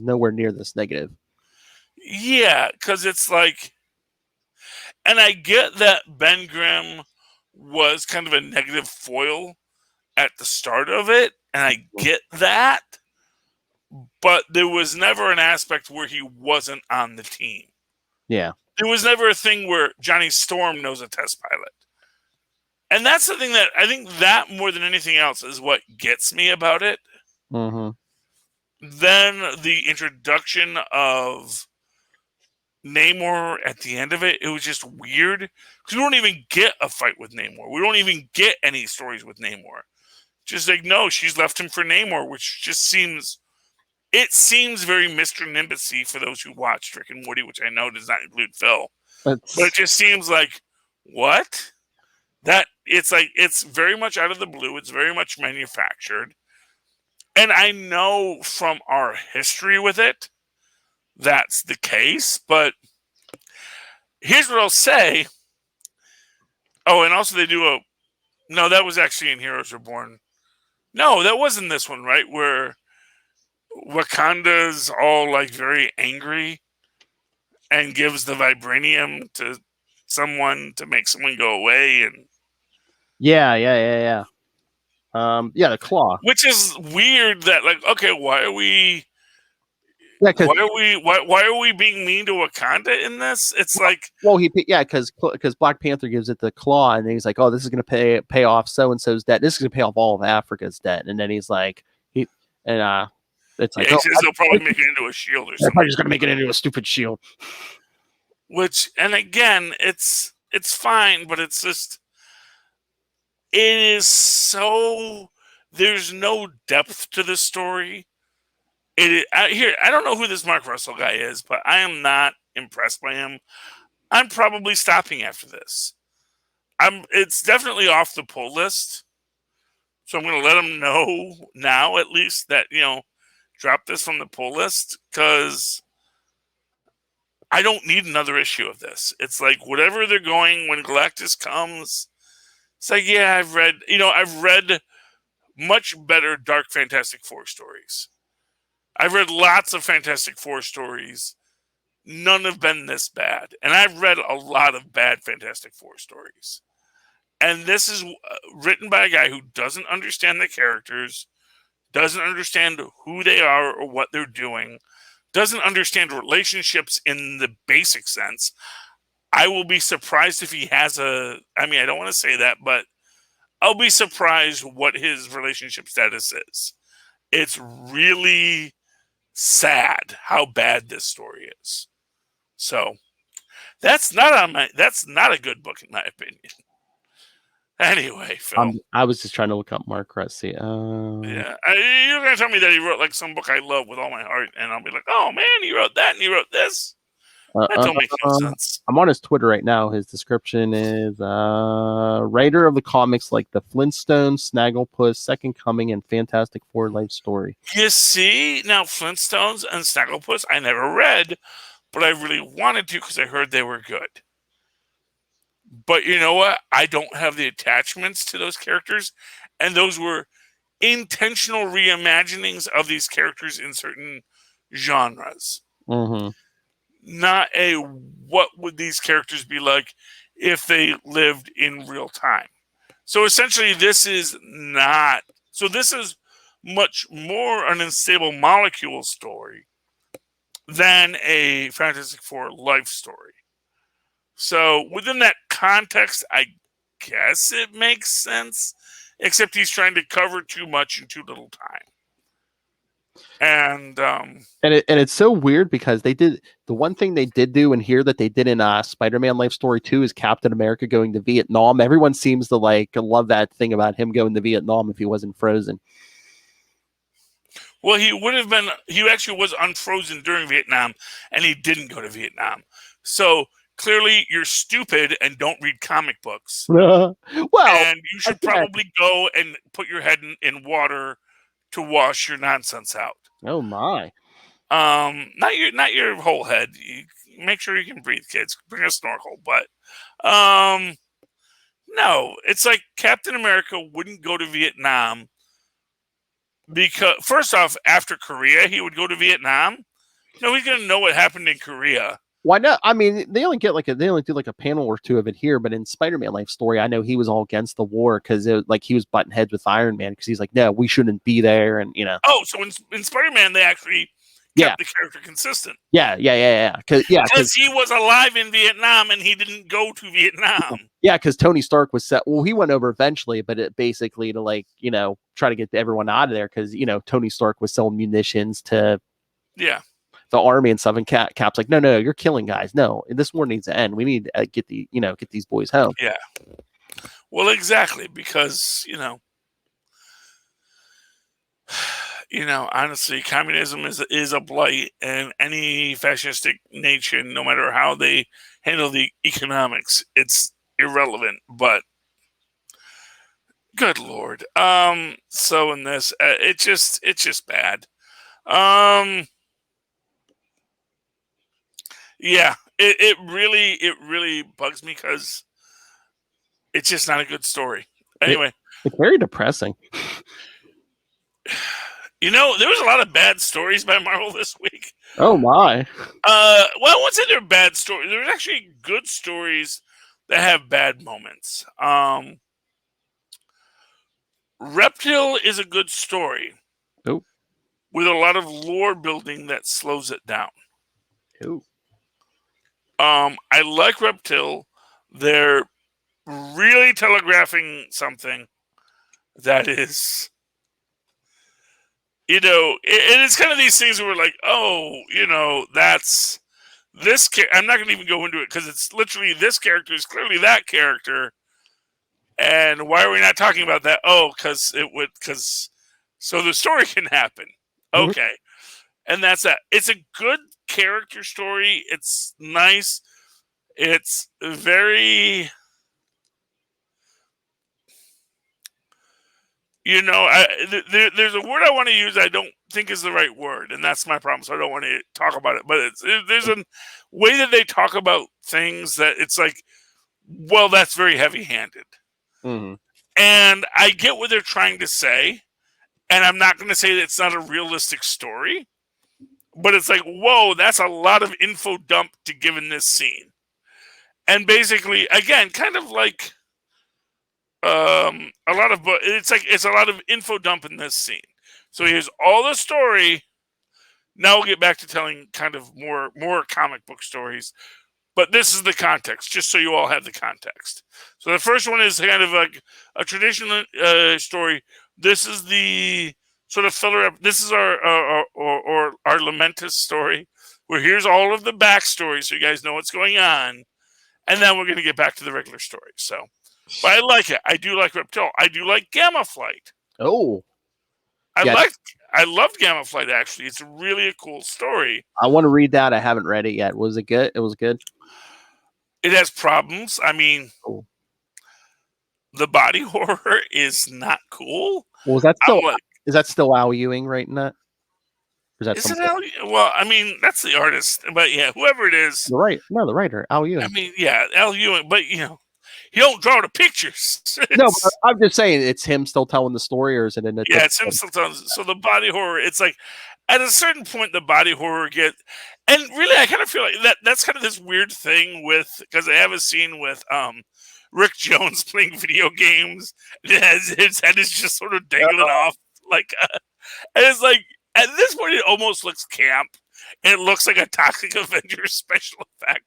S1: nowhere near this negative.
S3: Yeah, because it's like, and I get that Ben Grimm was kind of a negative foil at the start of it, and I get that, but there was never an aspect where he wasn't on the team.
S1: Yeah.
S3: There was never a thing where Johnny Storm knows a test pilot. And that's the thing that I think that more than anything else is what gets me about it.
S1: Mm-hmm.
S3: Then the introduction of Namor at the end of it, it was just weird. Because we don't even get a fight with Namor. We don't even get any stories with Namor. Just like, no, she's left him for Namor, which just seems... It seems very Mr. Nimbus-y for those who watch Rick and Morty, which I know does not include Phil. But it just seems like, what? That it's like, it's very much out of the blue. It's very much manufactured. And I know from our history with it, that's the case. But here's what I'll say. Oh, and also they do no, that was actually in Heroes Reborn. No, that wasn't this one, right? Where Wakanda's all like very angry and gives the vibranium to someone to make someone go away, and
S1: yeah, the claw,
S3: which is weird. That like, okay, why are we being mean to Wakanda in this? It's like,
S1: because Black Panther gives it the claw, and he's like, oh, this is going to pay off so and so's debt. This is going to pay off all of Africa's debt, and then he's like, it's like,
S3: they'll probably make it into a shield or something.
S1: They're just going to make it into a stupid shield.
S3: Which, and again, it's fine, but it's just, it is so, there's no depth to the story. I don't know who this Mark Russell guy is, but I am not impressed by him. I'm probably stopping after this. It's definitely off the pull list. So I'm going to let him know now, at least, that, drop this from the pull list, because I don't need another issue of this. It's like, whatever they're going, when Galactus comes, it's like, yeah, I've read much better Dark Fantastic Four stories. I've read lots of Fantastic Four stories. None have been this bad. And I've read a lot of bad Fantastic Four stories. And this is written by a guy who doesn't understand the characters, doesn't understand who they are or what they're doing, doesn't understand relationships in the basic sense. I will be surprised if he has I don't want to say that, but I'll be surprised what his relationship status is. It's really sad how bad this story is. So that's not a good book in my opinion. Anyway, Phil.
S1: I was just trying to look up Mark Russell.
S3: Yeah, you're going to tell me that he wrote like some book I love with all my heart, and I'll be like, oh man, he wrote that and he wrote this. That don't make no sense.
S1: I'm on his Twitter right now. His description is writer of the comics like The Flintstones, Snagglepuss, Second Coming, and Fantastic Four life story.
S3: You see, now Flintstones and Snagglepuss I never read, but I really wanted to because I heard they were good. But you know what? I don't have the attachments to those characters, and those were intentional reimaginings of these characters in certain genres.
S1: Mm-hmm.
S3: Not what would these characters be like if they lived in real time. So essentially, this is much more an unstable molecule story than a Fantastic Four life story. So within that context, I guess it makes sense. except he's trying to cover too much in too little time. And
S1: it's so weird because they did the one thing they did do in here that they did in Spider-Man Life Story 2 is Captain America going to Vietnam. Everyone seems to like love that thing about him going to Vietnam if he wasn't frozen.
S3: Well, he would have been. He actually was unfrozen during Vietnam, and he didn't go to Vietnam. So clearly, you're stupid and don't read comic books.
S1: Well,
S3: and you should probably go and put your head in water to wash your nonsense out.
S1: Oh my!
S3: Not your whole head. You make sure you can breathe, kids. Bring a snorkel. But no, it's like Captain America wouldn't go to Vietnam. Because first off, after Korea, he would go to Vietnam. No, he's gonna know what happened in Korea.
S1: Why not? I mean, they only do like a panel or two of it here, but in Spider-Man Life Story, I know he was all against the war because like he was butting heads with Iron Man because he's like, no, we shouldn't be there, and
S3: Oh, so in Spider-Man, they actually kept the character consistent.
S1: Yeah. Because
S3: he was alive in Vietnam and he didn't go to Vietnam.
S1: Yeah, because Tony Stark was set. Well, he went over eventually, but it basically to try to get everyone out of there because Tony Stark was selling munitions to the army and stuff. And Cap's like, no, you're killing guys. No, this war needs to end. We need to get these boys home.
S3: Yeah. Well, exactly, because honestly, communism is a blight, and any fascistic nation, no matter how they handle the economics, it's irrelevant. But good Lord. So in this, it's just bad. Yeah, it really bugs me because it's just not a good story. Anyway,
S1: it's very depressing.
S3: There was a lot of bad stories by Marvel this week.
S1: Oh my.
S3: Well, I won't say they're bad stories. There's actually good stories that have bad moments. Reptile is a good story.
S1: Oh.
S3: With a lot of lore building that slows it down.
S1: Oh.
S3: I like Reptile. They're really telegraphing something that is, it's kind of these things where we're like, oh, that's this. I'm not going to even go into it because it's literally this character is clearly that character. And why are we not talking about that? Oh, because so the story can happen.
S1: Mm-hmm.
S3: Okay. And that's that. It's a good character story. It's nice. It's very, there's a word I want to use I don't think is the right word, and that's my problem, so I don't want to talk about it. But there's a way that they talk about things that it's like, well, that's very heavy-handed.
S1: Mm-hmm.
S3: And I get what they're trying to say, and I'm not going to say that it's not a realistic story, but it's like, whoa, that's a lot of info dump to give in this scene. And basically, again, kind of like it's a lot of info dump in this scene. So here's all the story. Now we'll get back to telling kind of more comic book stories. But this is the context, just so you all have the context. So the first one is kind of like a traditional story. This is the sort of filler. This is our Lamentus story, where here's all of the backstory, so you guys know what's going on, and then we're going to get back to the regular story. So, but I like it. I do like Reptile. I do like Gamma Flight.
S1: Oh,
S3: I loved Gamma Flight. Actually, it's really a cool story.
S1: I want to read that. I haven't read it yet. Was it good? It was good.
S3: It has problems. I mean, the body horror is not cool.
S1: Well, is that still Al Ewing writing that? Or is
S3: it Al? Well, I mean, that's the artist, but yeah, whoever it is.
S1: The writer, Al Ewing.
S3: I mean, yeah, Al Ewing, but he don't draw the pictures.
S1: No, but I'm just saying it's him still telling the story, or is it in a
S3: it's him still telling. So the body horror, it's like at a certain point, the body horror and really, I kind of feel like that's kind of this weird thing because I have a scene with Rick Jones playing video games. His head is just sort of dangling off, like, and it's like at this point, it almost looks camp. It looks like a Toxic Avengers special effect,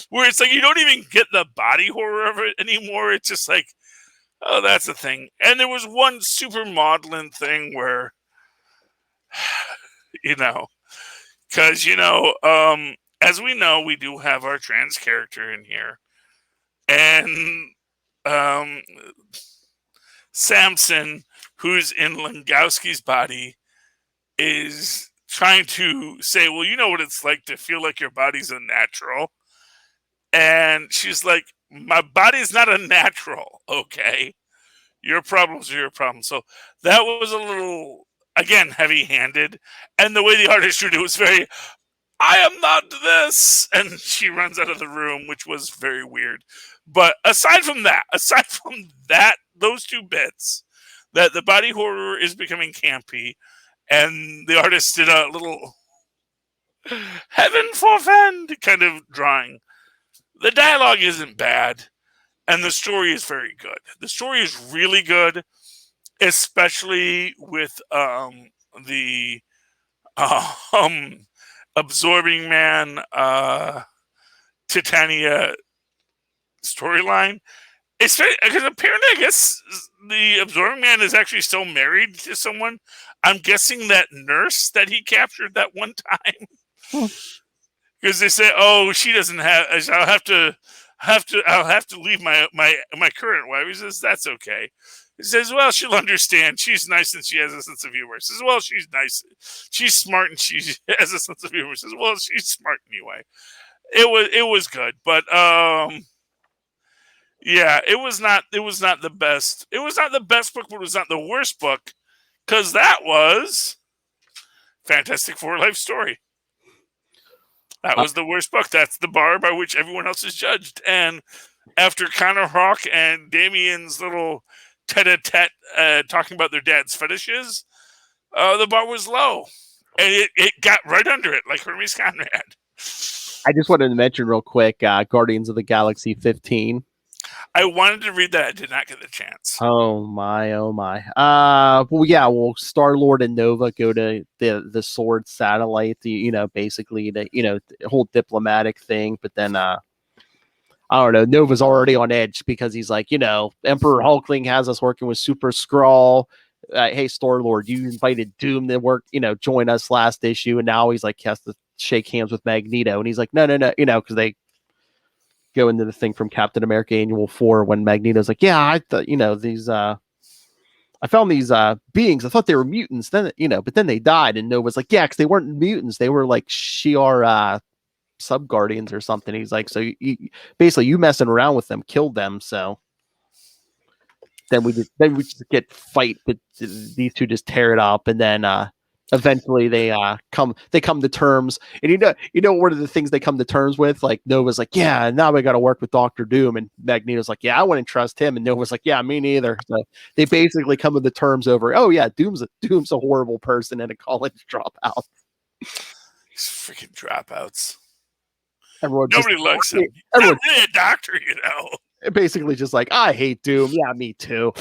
S3: where it's like you don't even get the body horror of it anymore. It's just like, Oh, that's the thing. And there was one super maudlin thing where, you know, because, as we know, we do have our trans character in here. And um, Samson, who's in Langowski's body, is trying to say, well, you know what it's like to feel like your body's unnatural. And she's like, my body's not unnatural, okay? Your problems are your problems. So that was a little, again, heavy handed. And the way the artist drew it was very, I am not this. And she runs out of the room, which was very weird. But aside from that, those two bits, that the body horror is becoming campy, and the artist did a little heaven forfend kind of drawing. The dialogue isn't bad, and the story is very good. The story is really good, especially with the absorbing man Titania storyline. Because apparently, I guess the absorbing man is actually still married to someone. I'm guessing that nurse that he captured that one time. Because they say, "Oh, she doesn't have. I'll have to leave my current wife." He says, "That's okay." He says, "Well, she'll understand. She's nice and she has a sense of humor." He says, "Well, she's nice. She's smart and she has a sense of humor." He says, "Well, she's smart anyway." It was good, but yeah, it was not the best. It was not the best book, but it was not the worst book, because that was Fantastic Four Life Story. That was the worst book. That's the bar by which everyone else is judged. And after Connor Hawk and Damien's little tete-a-tete talking about their dad's fetishes, the bar was low. And it got right under it, like Hermes Conrad.
S1: I just wanted to mention real quick, Guardians of the Galaxy 15.
S3: I wanted to read that. I did not get the chance.
S1: Oh my. Well, Star-Lord and Nova go to the Sword satellite, basically the whole diplomatic thing, but then I don't know, Nova's already on edge because he's like, Emperor Hulkling has us working with Super Skrull. Hey, Star-Lord, you invited Doom to work, join us last issue, and now he's like, he has to shake hands with Magneto, and he's like, no, because they go into the thing from Captain America Annual 4 when Magneto's like, yeah, I thought, these I found these beings. I thought they were mutants. Then but then they died, and Nova's like, yeah, because they weren't mutants. They were like Shi'ar sub guardians or something. He's like, so basically you messing around with them killed them. So then we just get fight, but these two just tear it up, and then eventually they come to terms. And one of the things they come to terms with, like Nova's like, yeah, now we got to work with Doctor Doom, and Magneto's like, yeah, I wouldn't trust him, and Nova's like, yeah, me neither. So they basically come to the terms over, oh yeah, Doom's a horrible person and a college dropout.
S3: These freaking dropouts.
S1: Nobody
S3: likes him. Not really a doctor,
S1: Basically just like, I hate Doom. Yeah, me too.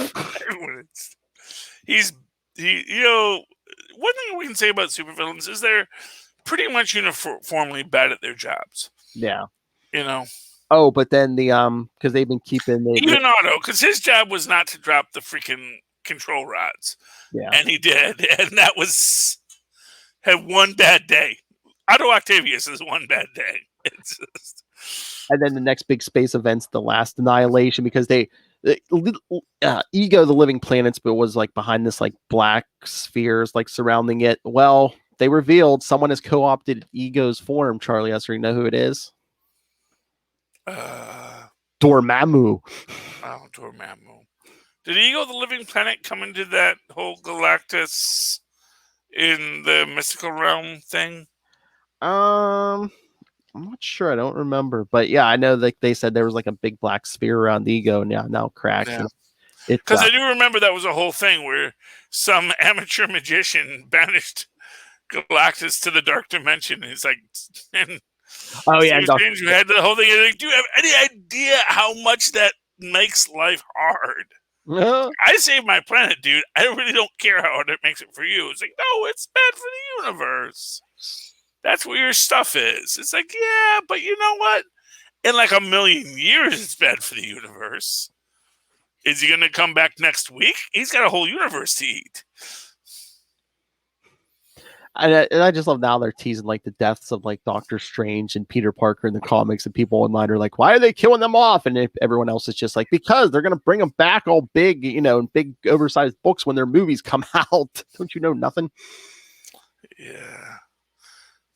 S3: One thing we can say about supervillains is they're pretty much uniformly bad at their jobs.
S1: Yeah.
S3: Oh,
S1: but then because they've been keeping
S3: even Otto, because his job was not to drop the freaking control rods.
S1: Yeah.
S3: And he did, and that had one bad day. Otto Octavius is one bad day. It's just...
S1: And then the next big space event's the last Annihilation, because Ego, the living planets, but was like behind this like black spheres like surrounding it. Well, they revealed someone has co-opted Ego's form. Charlie Esser, you know who it is? Dormammu.
S3: Oh, Dormammu. Did Ego, the living planet, come into that whole Galactus in the mystical realm thing?
S1: I'm not sure. I don't remember, but yeah, I know like they said there was like a big black sphere around Ego, and now crashed.
S3: Yeah. Because I do remember that was a whole thing where some amateur magician banished Galactus to the dark dimension. And he's like,
S1: oh yeah,
S3: you had the whole thing. Like, do you have any idea how much that makes life hard? I saved my planet, dude. I really don't care how hard it makes it for you. It's like, no, it's bad for the universe. That's where your stuff is. It's like, yeah, but you know what? In like a million years, it's bad for the universe. Is he going to come back next week? He's got a whole universe to eat.
S1: And I just love now they're teasing like the deaths of like Doctor Strange and Peter Parker in the comics, and people online are like, why are they killing them off? And if everyone else is just like, because they're gonna bring them back all big, you know, in big oversized books when their movies come out. Don't you know nothing?
S3: Yeah,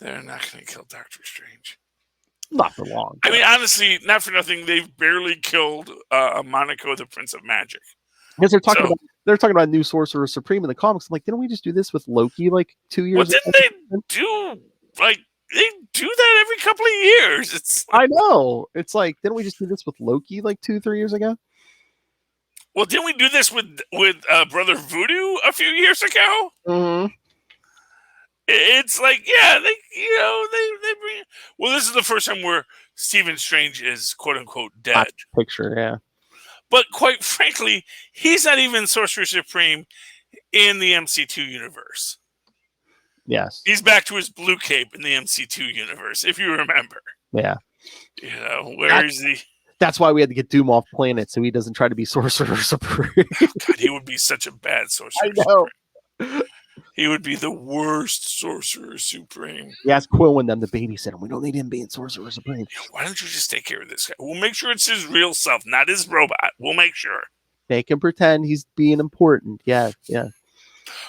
S3: they're not gonna kill Doctor Strange.
S1: Not for long.
S3: I mean, honestly, not for nothing, they've barely killed Monaco, the Prince of Magic.
S1: Because they're talking about new Sorcerer Supreme in the comics. I'm like, didn't we just do this with Loki like 2 years
S3: ago? Didn't they do like they do that every couple of years? It's like,
S1: I know. It's like, didn't we just do this with Loki like 2-3 years ago?
S3: Well, didn't we do this with Brother Voodoo a few years ago?
S1: Mm-hmm.
S3: It's like, yeah, they bring. Well, this is the first time where Stephen Strange is quote unquote dead.
S1: Picture, yeah.
S3: But quite frankly, he's not even Sorcerer Supreme in the MC2 universe.
S1: Yes.
S3: He's back to his blue cape in the MC2 universe, if you remember.
S1: Yeah.
S3: You know, where is he?
S1: That's why we had to get Doom off planet so he doesn't try to be Sorcerer Supreme.
S3: God, he would be such a bad Sorcerer Supreme. He would be the worst Sorcerer Supreme.
S1: He asked Quill and them to babysit him. We don't need him being Sorcerer Supreme.
S3: Why don't you just take care of this guy? We'll make sure it's his real self, not his robot. We'll make sure.
S1: Make him pretend he's being important. Yeah, yeah.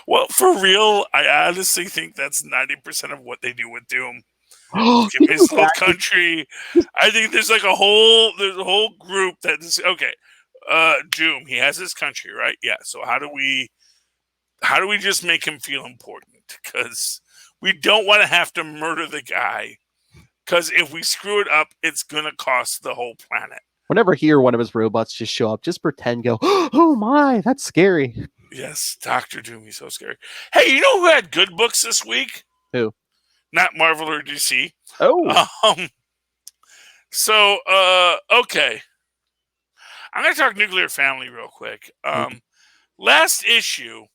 S3: Well, for real, I honestly think that's 90% of what they do with Doom. Give his whole country. I think there's like a whole group that is okay. Doom, he has his country, right? Yeah. So how do we just make him feel important? Because we don't want to have to murder the guy. Because if we screw it up, it's gonna cost the whole planet.
S1: Whenever he or one of his robots just show up, just pretend, go, oh my, that's scary.
S3: Yes, Dr. Doom, he's so scary. Hey, you know who had good books this week?
S1: Who?
S3: Not Marvel or DC.
S1: Oh.
S3: Okay. I'm going to talk Nuclear Family real quick. Last issue.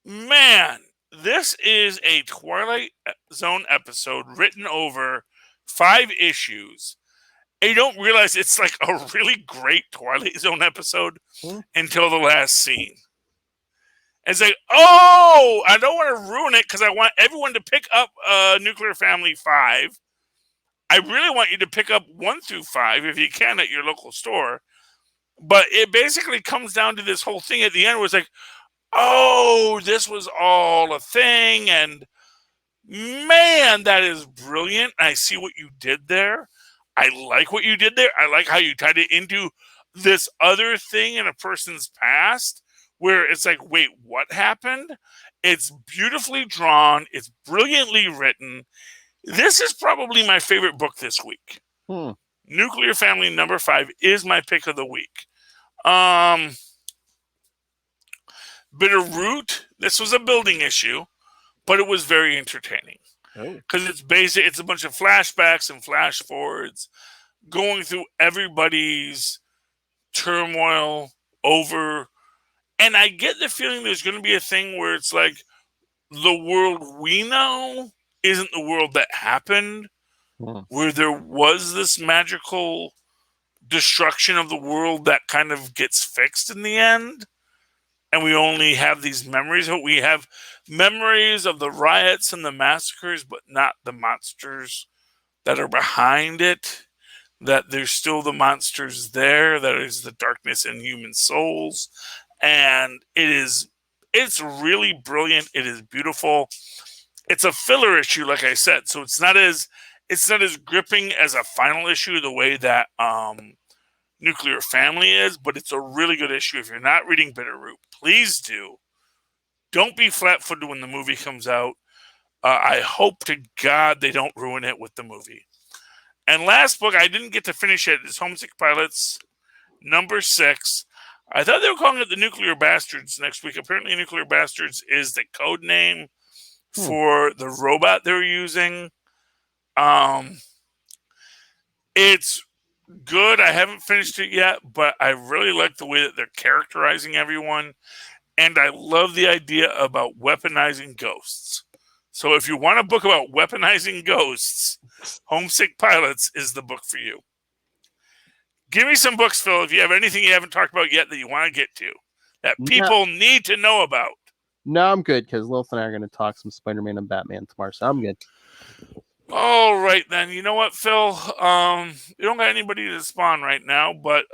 S3: Man, this is a Twilight Zone episode written over 5 issues. And you don't realize it's like a really great Twilight Zone episode until the last scene. And it's like, oh, I don't want to ruin it because I want everyone to pick up Nuclear Family 5. I really want you to pick up 1 through 5 if you can at your local store. But it basically comes down to this whole thing at the end where it's like, oh, this was all a thing. And man, that is brilliant. I see what you did there. I like what you did there. I like how you tied it into this other thing in a person's past where it's like, wait, what happened? It's beautifully drawn. It's brilliantly written. This is probably my favorite book this week. Nuclear Family number 5 is my pick of the week. Bitterroot, this was a building issue, but it was very entertaining. Because it's a bunch of flashbacks and flash forwards going through everybody's turmoil over. And I get the feeling there's going to be a thing where it's like the world we know isn't the world that happened, where there was this magical destruction of the world that kind of gets fixed in the end. And we only have these memories. We have memories of the riots and the massacres, but not the monsters that are behind it. That there's still the monsters there. That is the darkness in human souls. And it's really brilliant. It is beautiful. It's a filler issue, like I said. So it's not as gripping as a final issue the way that Nuclear Family is, but it's a really good issue. If you're not reading Bitterroot, please do. Don't be flat-footed when the movie comes out. I hope to God they don't ruin it with the movie. And last book, I didn't get to finish it, is Homesick Pilots, number 6. I thought they were calling it the Nuclear Bastards next week. Apparently, Nuclear Bastards is the code name for the robot they're using. It's good. I haven't finished it yet, but I really like the way that they're characterizing everyone. And I love the idea about weaponizing ghosts. So if you want a book about weaponizing ghosts, Homesick Pilots is the book for you. Give me some books, Phil, if you have anything you haven't talked about yet that you want to get to, that
S1: No.
S3: people need to know about.
S1: No, I'm good because Lilith and I are going to talk some Spider-Man and Batman tomorrow, so I'm good.
S3: All right, then. You know what, Phil? You don't got anybody to spawn right now, but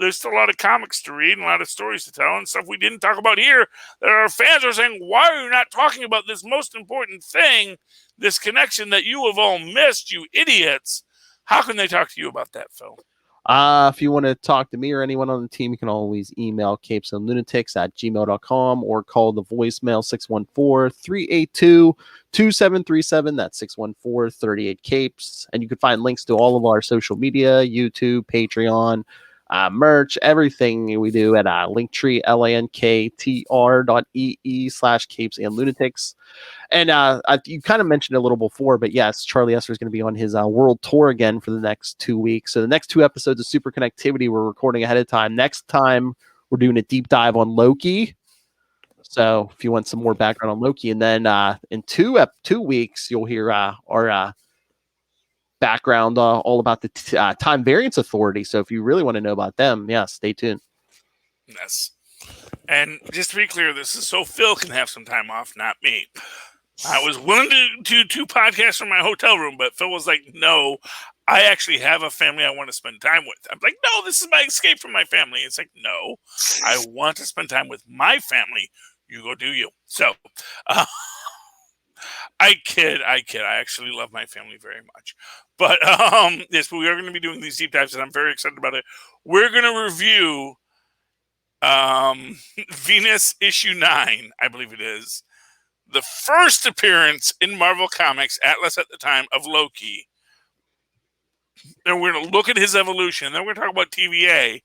S3: there's still a lot of comics to read and a lot of stories to tell and stuff we didn't talk about here that our fans are saying, why are you not talking about this most important thing, this connection that you have all missed, you idiots? How can they talk to you about that, Phil?
S1: If you want to talk to me or anyone on the team, you can always email capesandlunatics@gmail.com or call the voicemail 614-382-2737. That's 614-38-CAPES. And you can find links to all of our social media, YouTube, Patreon, merch, everything we do at Linktree, linktr.ee/capesandlunatics. And you kind of mentioned it a little before, but yes, Charlie Esser is going to be on his world tour again for the next 2 weeks. So the next 2 episodes of Super Connectivity we're recording ahead of time. Next time we're doing a deep dive on Loki. So if you want some more background on Loki, and then in 2 weeks you'll hear our background all about the Time Variance Authority. So if you really want to know about them, yeah, stay tuned.
S3: Yes. And just to be clear, this is so Phil can have some time off, not me. I was willing to do 2 podcasts from my hotel room, but Phil was like, no, I actually have a family I want to spend time with. I'm like, no, this is my escape from my family. It's like, no, I want to spend time with my family. You go do you. So I kid. I actually love my family very much. But yes, but we are going to be doing these deep dives, and I'm very excited about it. We're going to review Venus issue 9, I believe it is. The first appearance in Marvel Comics, Atlas at the time, of Loki. And we're going to look at his evolution. Then we're going to talk about TVA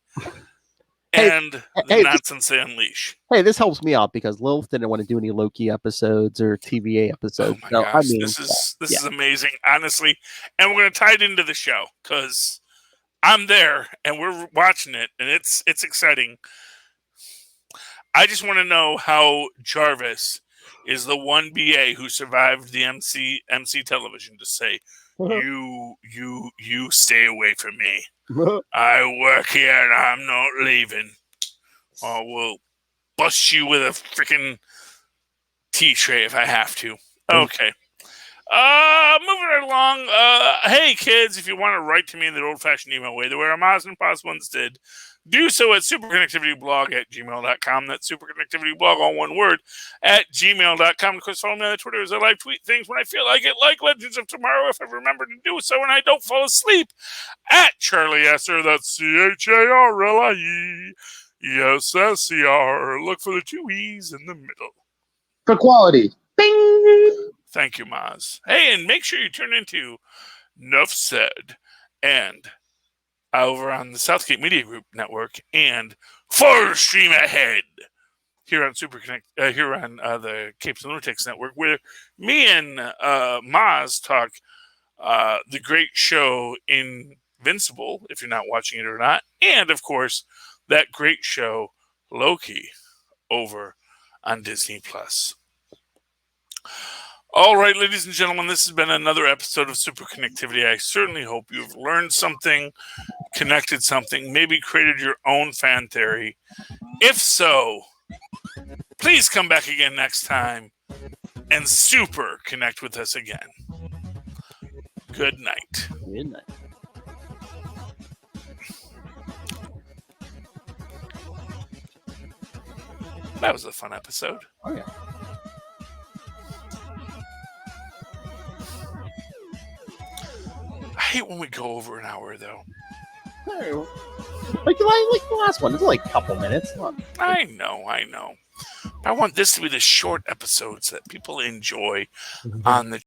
S3: and the nonsense they unleash.
S1: Hey, this helps me out because Lilith didn't want to do any Loki episodes or TVA episodes.
S3: Oh my gosh, this is amazing, honestly. And we're going to tie it into the show because I'm there and we're watching it, and it's exciting. I just want to know how Jarvis is the one BA who survived the MC television to say, you stay away from me. I work here and I'm not leaving. Or we'll bust you with a freaking tea tray if I have to. Okay. Moving right along. Hey kids, if you want to write to me in the old-fashioned email way, the way our Maz and Paz once did, do so at superconnectivityblog@gmail.com. That's superconnectivityblog, all one word, @gmail.com. Of course, follow me on Twitter as I live tweet things when I feel like it, like Legends of Tomorrow, if I remember to do so and I don't fall asleep, @Charlie Esser. That's CharlieEsser. Look for the 2 E's in the middle.
S4: For quality. Bing!
S3: Thank you, Maz. Hey, and make sure you tune into Nuff Said and over on the Southgate Media Group Network and Full Stream Ahead here on here on the Capes and Lunatics Network, where me and Maz talk the great show Invincible, if you're not watching it or not, and of course that great show Loki over on Disney Plus. All right, ladies and gentlemen, this has been another episode of Super Connectivity. I certainly hope you've learned something, connected something, maybe created your own fan theory. If so, please come back again next time and super connect with us again. Good night.
S1: Good night.
S3: That was a fun episode.
S1: Oh, yeah.
S3: I hate when we go over an hour, though.
S1: Like the last one. It's like a couple minutes.
S3: I know. I want this to be the short episodes that people enjoy on the